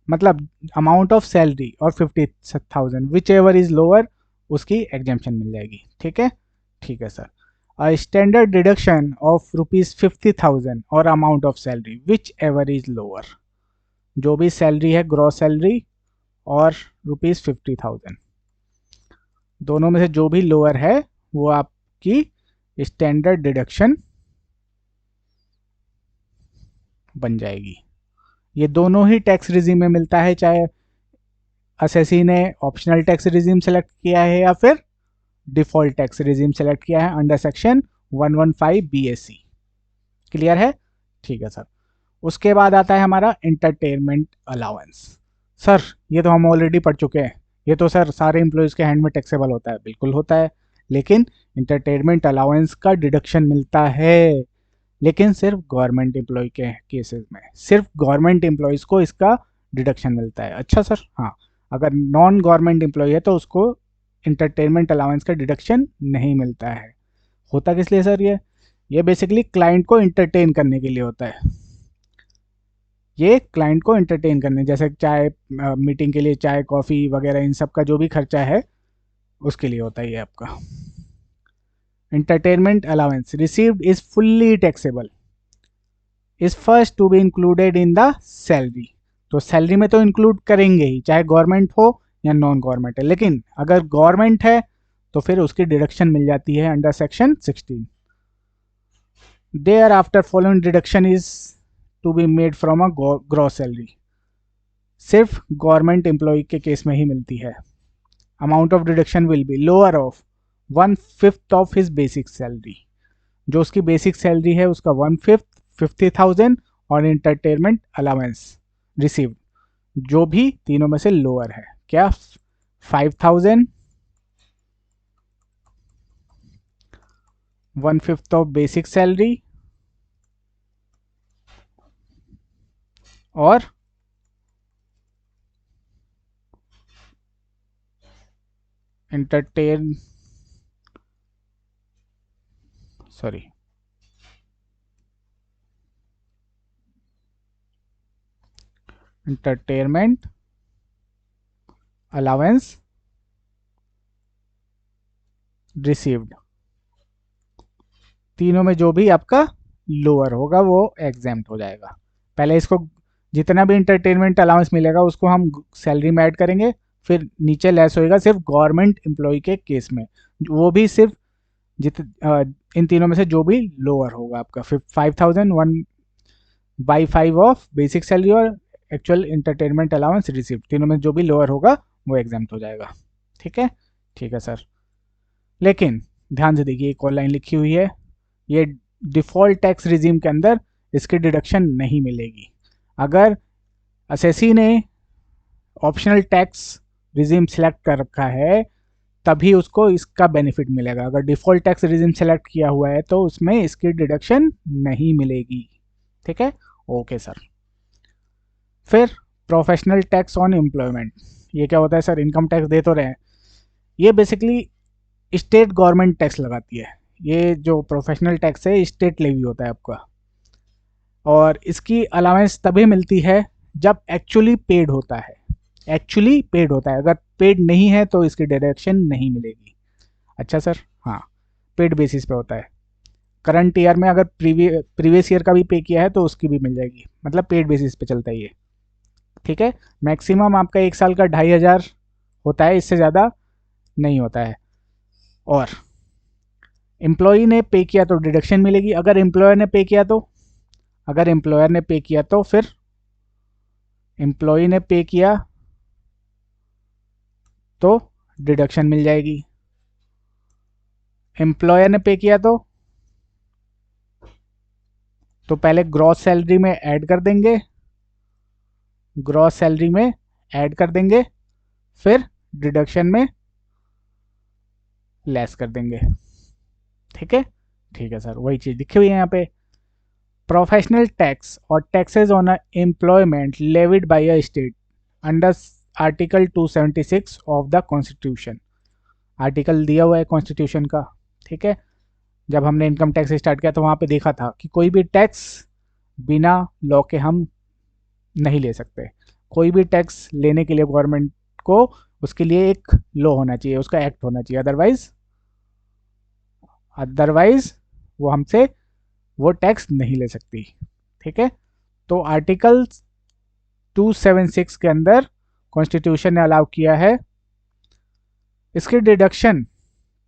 S1: मतलब अमाउंट ऑफ सैलरी और 50,000 विच एवर इज लोअर उसकी एग्जेम्पशन मिल जाएगी। ठीक है, ठीक है sir. a standard deduction of rupees 50,000 और amount of salary whichever is lower, जो भी सैलरी है ग्रॉस सैलरी और रुपीज 50,000 दोनों में से जो भी लोअर है वो आपकी स्टैंडर्ड डिडक्शन बन जाएगी। ये दोनों ही टैक्स रिजीम में मिलता है, चाहे असेसी ने ऑप्शनल टैक्स रिजीम सेलेक्ट किया है या फिर डिफॉल्ट टैक्स रिजीम सेलेक्ट किया है अंडर सेक्शन 115 BAC। क्लियर है? ठीक है सर। उसके बाद आता है हमारा एंटरटेनमेंट अलाउंस। सर ये तो हम ऑलरेडी पढ़ चुके हैं, ये तो सर सारे एम्प्लॉयज़ के हैंड में टैक्सेबल होता है, बिल्कुल होता है, लेकिन इंटरटेनमेंट अलाउंस का डिडक्शन मिलता है, लेकिन सिर्फ गवर्नमेंट एम्प्लॉय के केसेस में, सिर्फ गवर्नमेंट एम्प्लॉयज़ को इसका डिडक्शन मिलता है। अच्छा सर, हाँ, अगर नॉन गवर्नमेंट एम्प्लॉय है तो उसको इंटरटेनमेंट अलाउंस का डिडक्शन नहीं मिलता है। होता किस लिए सर? ये बेसिकली क्लाइंट को इंटरटेन करने के लिए होता है। ये क्लाइंट को एंटरटेन करने, जैसे चाय मीटिंग के लिए चाय कॉफ़ी वगैरह इन सब का जो भी खर्चा है उसके लिए होता है ये आपका। Entertainment allowance received is fully taxable, is first to be included in the salary. तो सैलरी में तो इंक्लूड करेंगे ही, चाहे गवर्नमेंट हो या नॉन गवर्नमेंट है, लेकिन अगर गवर्नमेंट है तो फिर उसकी डिडक्शन मिल जाती है under section 16। Thereafter following deduction is to be made from a gross salary, सिर्फ गवर्नमेंट एम्प्लॉय के केस में ही मिलती है। Amount of deduction will be lower of 1/5 of his basic salary, जो उसकी बेसिक सैलरी है उसका 1/5, 50,000 और इंटरटेनमेंट अलाउंस रिसीव्ड जो भी तीनों में से लोअर है, क्या 5,000, 1/5 ऑफ बेसिक सैलरी और entertain sorry entertainment allowance received, तीनों में जो भी आपका लोअर होगा वो एग्जेम्प्ट हो जाएगा। पहले इसको जितना भी इंटरटेनमेंट अलाउंस मिलेगा उसको हम सैलरी में ऐड करेंगे, फिर नीचे लेस होएगा सिर्फ गवर्नमेंट एम्प्लॉय के केस में, वो भी सिर्फ इन तीनों में से जो भी लोअर होगा आपका 5,000, 1/5 ऑफ बेसिक सैलरी और एक्चुअल इंटरटेनमेंट अलाउंस रिसीव, तीनों में जो भी लोअर होगा वो एग्जाम्प्ट हो जाएगा। ठीक है, ठीक है सर। लेकिन ध्यान से देखिए एक और लाइन लिखी हुई है, ये डिफॉल्ट टैक्स रिजीम के अंदर इसकी डिडक्शन नहीं मिलेगी। अगर असेसी ने ऑप्शनल टैक्स रिजीम सेलेक्ट कर रखा है तभी उसको इसका बेनिफिट मिलेगा, अगर डिफॉल्ट टैक्स रिजीम सेलेक्ट किया हुआ है तो उसमें इसकी डिडक्शन नहीं मिलेगी। ठीक है, ओके सर। फिर प्रोफेशनल टैक्स ऑन एम्प्लॉयमेंट, ये क्या होता है सर? इनकम टैक्स दे तो रहे हैं, ये बेसिकली स्टेट गवर्नमेंट टैक्स लगाती है। ये जो प्रोफेशनल टैक्स है स्टेट लेवी होता है आपका, और इसकी अलाउंस तभी मिलती है जब एक्चुअली पेड होता है, एक्चुअली पेड होता है, अगर पेड नहीं है तो इसकी डिडक्शन नहीं मिलेगी। अच्छा सर, हाँ, पेड बेसिस पे होता है। करंट ईयर में अगर प्रीवियस ईयर का भी पे किया है तो उसकी भी मिल जाएगी, मतलब पेड बेसिस पे चलता है ये। ठीक है, मैक्सिमम आपका एक साल का 2,500 होता है, इससे ज़्यादा नहीं होता है। और एम्प्लॉई ने पे किया तो डिडक्शन मिलेगी, अगर एम्प्लॉयर ने पे किया तो, अगर एम्प्लॉयर ने पे किया तो फिर एम्प्लॉई ने पे किया तो डिडक्शन मिल जाएगी। एम्प्लॉयर ने पे किया तो पहले ग्रॉस सैलरी में ऐड कर देंगे, ग्रॉस सैलरी में ऐड कर देंगे, फिर डिडक्शन में लेस कर देंगे। ठीक है, ठीक है सर, वही चीज लिखी हुई है यहाँ पे। प्रोफेशनल टैक्स और taxes on employment levied by a state under article 276 of the constitution. Article दिया हुआ है कॉन्स्टिट्यूशन का। ठीक है, जब हमने इनकम टैक्स स्टार्ट किया तो वहां पे देखा था कि कोई भी टैक्स बिना लॉ के हम नहीं ले सकते। कोई भी टैक्स लेने के लिए गवर्नमेंट को उसके लिए एक लॉ होना चाहिए, उसका एक्ट होना चाहिए, अदरवाइज अदरवाइज वो हमसे वो टैक्स नहीं ले सकती। ठीक है, तो आर्टिकल 276 के अंदर कॉन्स्टिट्यूशन ने अलाउ किया है इसकी डिडक्शन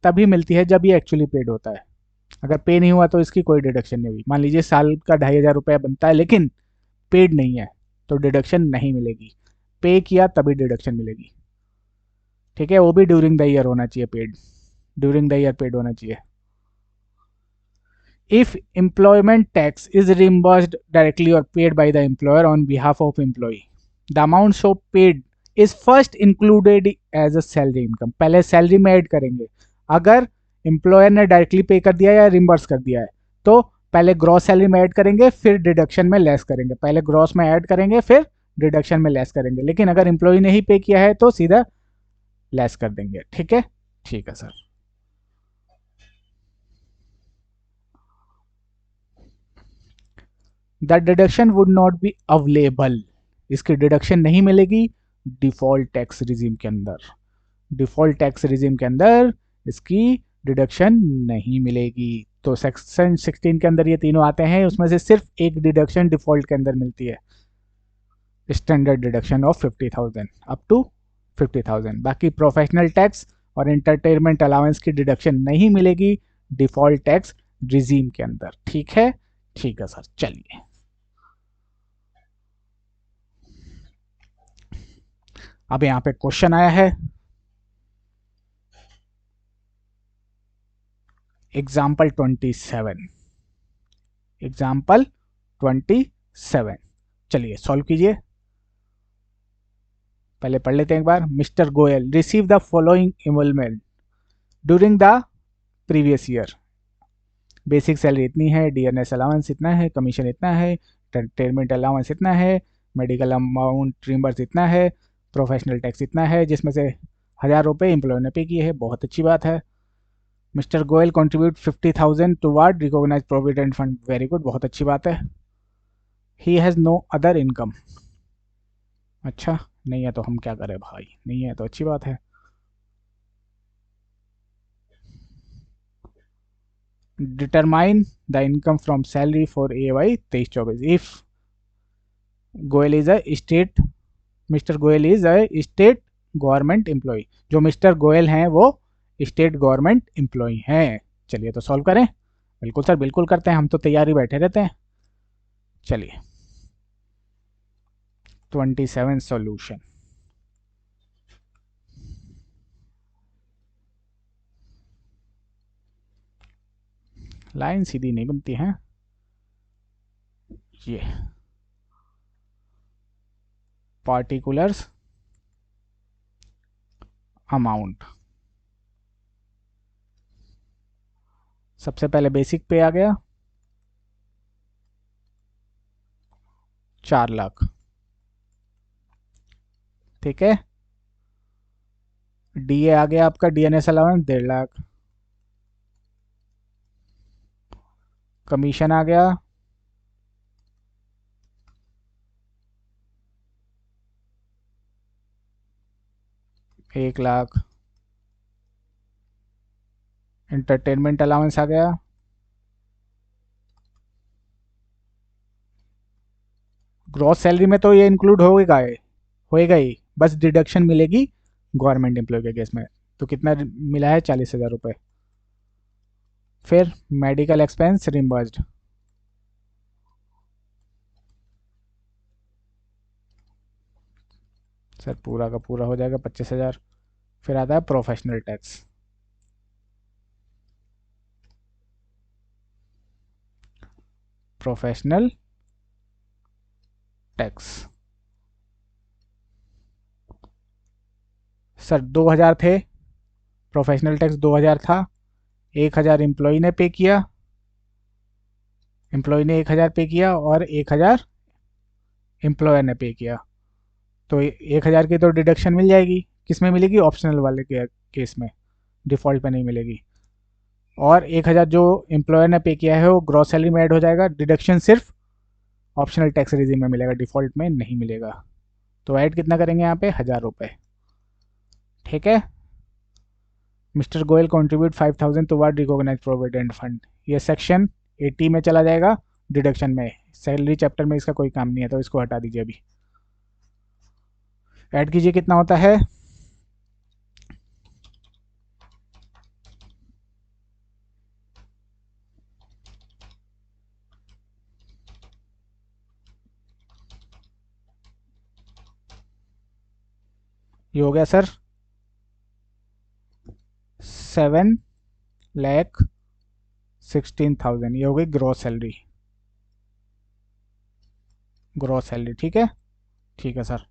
S1: तभी मिलती है जब ये एक्चुअली पेड होता है। अगर पे नहीं हुआ तो इसकी कोई डिडक्शन नहीं हुई। मान लीजिए साल का 2,500 रुपया बनता है लेकिन पेड नहीं है तो डिडक्शन नहीं मिलेगी। पे किया तभी डिडक्शन मिलेगी। ठीक है, वो भी ड्यूरिंग द ईयर होना चाहिए paid, during the year paid होना चाहिए। If employment tax is reimbursed directly or paid by the employer on behalf of employee, the amount so paid is first included as a salary income। पहले सैलरी में ऐड करेंगे। अगर एम्प्लॉयर ने डायरेक्टली पे कर दिया या रिम्बर्स कर दिया है तो पहले ग्रॉस सैलरी में ऐड करेंगे, फिर डिडक्शन में लेस करेंगे। पहले ग्रॉस में ऐड करेंगे, फिर डिडक्शन में लेस करेंगे। लेकिन अगर एम्प्लॉय ने ही पे किया है तो सीधा लेस कर देंगे। ठीक है, ठीक है sir. The deduction would not be available. इसकी डिडक्शन नहीं मिलेगी डिफॉल्ट टैक्स रिजीम के अंदर। डिफॉल्ट टैक्स रिजीम के अंदर इसकी डिडक्शन नहीं मिलेगी। तो सेक्शन 16 के अंदर ये तीनों आते हैं, उसमें से सिर्फ एक डिडक्शन डिफॉल्ट के अंदर मिलती है, standard deduction of 50,000 up to 50,000। बाकी प्रोफेशनल टैक्स और एंटरटेनमेंट अलाउंस की डिडक्शन नहीं मिलेगी डिफॉल्ट टैक्स रिजीम के अंदर। ठीक है, ठीक है सर। चलिए अब यहाँ पे क्वेश्चन आया है, एग्जाम्पल 27। एग्जाम्पल 27, चलिए सॉल्व कीजिए। पहले पढ़ लेते हैं एक बार। Mister Goyal receive the following involvement during the previous year. Basic salary इतनी है, डीएनएस अलाउंस इतना है, कमीशन इतना है, एंटरटेनमेंट अलाउंस इतना है, मेडिकल अमाउंट रिम्बर्स इतना है, प्रोफेशनल टैक्स इतना है, जिसमें से 1,000 रुपये एम्प्लॉय ने पे किए हैं। बहुत अच्छी बात है। Mister Goyal contribute 50,000 toward recognise provident fund. Very good, बहुत अच्छी बात है। He has no other income. अच्छा, नहीं है तो हम क्या करें भाई, नहीं है तो अच्छी बात है। Determine the income from salary for AY 23-24। If Goyal is a state mister Goyal is a state government employee. जो मिस्टर गोयल हैं वो स्टेट गवर्नमेंट एम्प्लॉय हैं। चलिए तो सॉल्व करें। बिल्कुल सर, बिल्कुल करते हैं, हम तो तैयारी बैठे रहते हैं। चलिए 27 सॉल्यूशन। लाइन सीधी नहीं बनती है ये। पार्टिकुलर्स अमाउंट, सबसे पहले बेसिक पे आ गया 4 लाख। ठीक है, डीए आ गया आपका, डीएनएस अलाउंस 1.5 लाख। कमीशन आ गया 1 लाख। एंटरटेनमेंट अलाउंस आ गया, ग्रॉस सैलरी में तो ये इंक्लूड होएगा ही, बस डिडक्शन मिलेगी गवर्नमेंट एम्प्लॉय के केस में। तो कितना मिला है, 40,000 रुपये। फिर मेडिकल एक्सपेंस रिम्बर्स्ड, सर पूरा का पूरा हो जाएगा 25,000। फिर आता है professional tax, professional tax. Sir 2000 थे, प्रोफेशनल टैक्स 2000 था, 1000 एम्प्लॉय ने पे किया, एम्प्लॉय ने 1000 पे किया और 1000 एम्प्लॉयर ने पे किया। तो 1000 की तो डिडक्शन मिल जाएगी, किस में मिलेगी? ऑप्शनल वाले के केस में, डिफ़ॉल्ट पे नहीं मिलेगी। और 1000 जो एम्प्लॉयर ने पे किया है वो ग्रॉस सैलरी में ऐड हो जाएगा, डिडक्शन सिर्फ ऑप्शनल टैक्स रिजीम में मिलेगा, डिफ़ॉल्ट में नहीं मिलेगा। तो ऐड कितना करेंगे यहाँ पे? 1000 रुपये। ठीक है। Mister Goyal contribute 5000 toward recognise provident fund. ये सेक्शन 80 में चला जाएगा, डिडक्शन में। सैलरी चैप्टर में इसका कोई काम नहीं है, तो इसको हटा दीजिए अभी। ऐड कीजिए, कितना होता है? ये हो गया सर 7,16,000। ये हो गई ग्रॉस सैलरी, ग्रॉस सैलरी। ठीक है, ठीक है सर।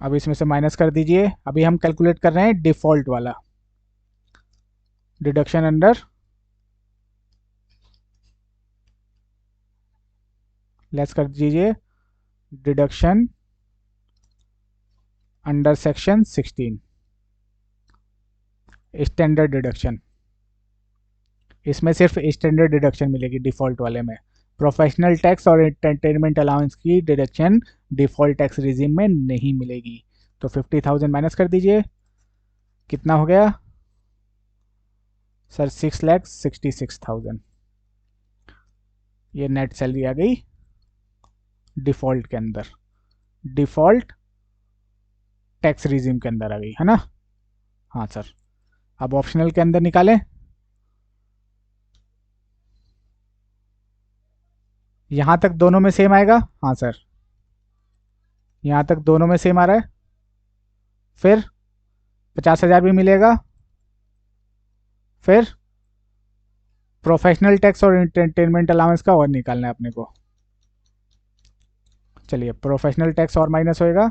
S1: अब इसमें से माइनस कर दीजिए। अभी हम कैलकुलेट कर रहे हैं डिफॉल्ट वाला, डिडक्शन अंडर, लेस कर दीजिए, deduction under section 16, standard deduction. इसमें सिर्फ स्टैंडर्ड डिडक्शन मिलेगी डिफॉल्ट वाले में। प्रोफेशनल टैक्स और एंटरटेनमेंट अलाउंस की डिडक्शन डिफॉल्ट टैक्स रिजीम में नहीं मिलेगी। तो 50,000 माइनस कर दीजिए, कितना हो गया सर? 6,66,000। ये नेट सैलरी आ गई डिफॉल्ट के अंदर, डिफॉल्ट टैक्स रिजीम के अंदर आ गई, है ना? हाँ सर। अब ऑप्शनल के अंदर निकालें। यहाँ तक दोनों में सेम आएगा? हाँ सर, यहाँ तक दोनों में सेम आ रहा है। फिर 50,000 भी मिलेगा। फिर प्रोफेशनल टैक्स और एंटरटेनमेंट अलाउंस का और निकालना है अपने को। चलिए, प्रोफेशनल टैक्स और माइनस होएगा,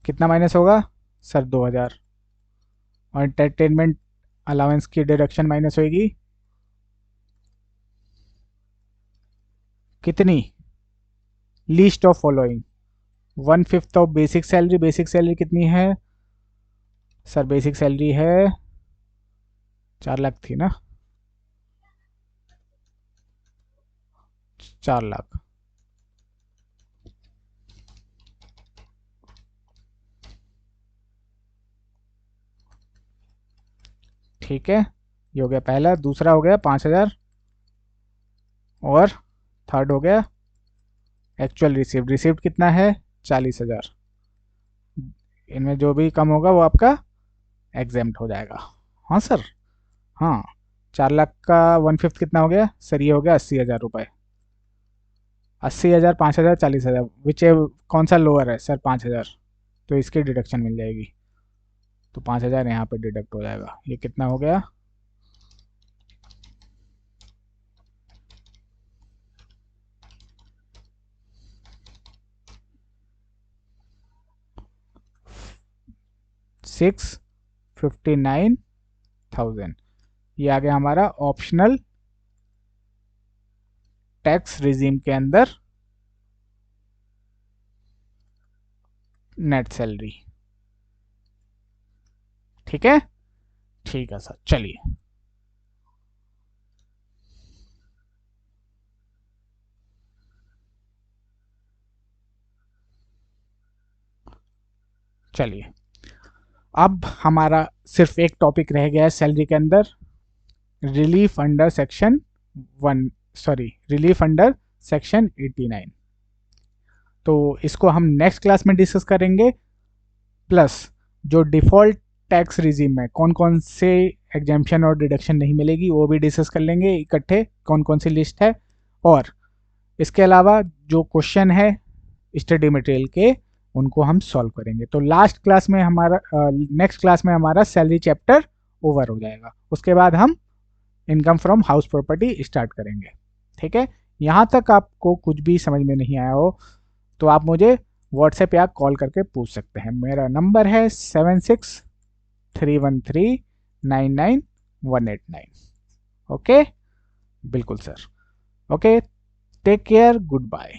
S1: कितना माइनस होगा सर? 2000। और एंटरटेनमेंट अलाउंस की डिडक्शन माइनस होएगी कितनी? Least of following 1/5 of basic salary. Basic salary कितनी है सर? बेसिक सैलरी है 4 लाख थी ना? 4 लाख। ठीक है, ये हो गया पहला। दूसरा हो गया 5,000 और थर्ड हो गया एक्चुअल रिसीव्ड। रिसीव्ड कितना है? 40,000। इनमें जो भी कम होगा वो आपका एग्जेम्प्ट हो जाएगा। हाँ सर, हाँ। 4 लाख का 1/5 कितना हो गया सर? ये हो गया 80,000 रुपये। 80,000, 5,000, 40,000, विच कौन सा लोअर है सर? 5,000। तो इसकी डिडक्शन मिल जाएगी, तो 5,000 यहाँ पे डिडक्ट हो जाएगा। ये कितना हो गया? $659,000। ये आ गया हमारा ऑप्शनल टैक्स रिजीम के अंदर नेट सैलरी। ठीक है, ठीक है सर। चलिए, चलिए अब हमारा सिर्फ एक टॉपिक रह गया है सैलरी के अंदर, relief under section 1, sorry, relief under section 89। तो इसको हम नेक्स्ट क्लास में डिस्कस करेंगे। प्लस जो डिफ़ॉल्ट टैक्स रिजीम में कौन कौन से एग्जाम्पशन और डिडक्शन नहीं मिलेगी वो भी डिस्कस कर लेंगे इकट्ठे, कौन कौन सी लिस्ट है। और इसके अलावा जो क्वेश्चन है स्टडी मटेरियल के उनको हम सॉल्व करेंगे। तो लास्ट क्लास में हमारा नेक्स्ट क्लास में हमारा सैलरी चैप्टर ओवर हो जाएगा। उसके बाद हम income from house property start करेंगे। ठीक है, यहाँ तक आपको कुछ भी समझ में नहीं आया हो तो आप मुझे व्हाट्सएप या कॉल करके पूछ सकते हैं। मेरा नंबर है 7631399189। ओके, बिल्कुल sir. Okay, take care, good bye.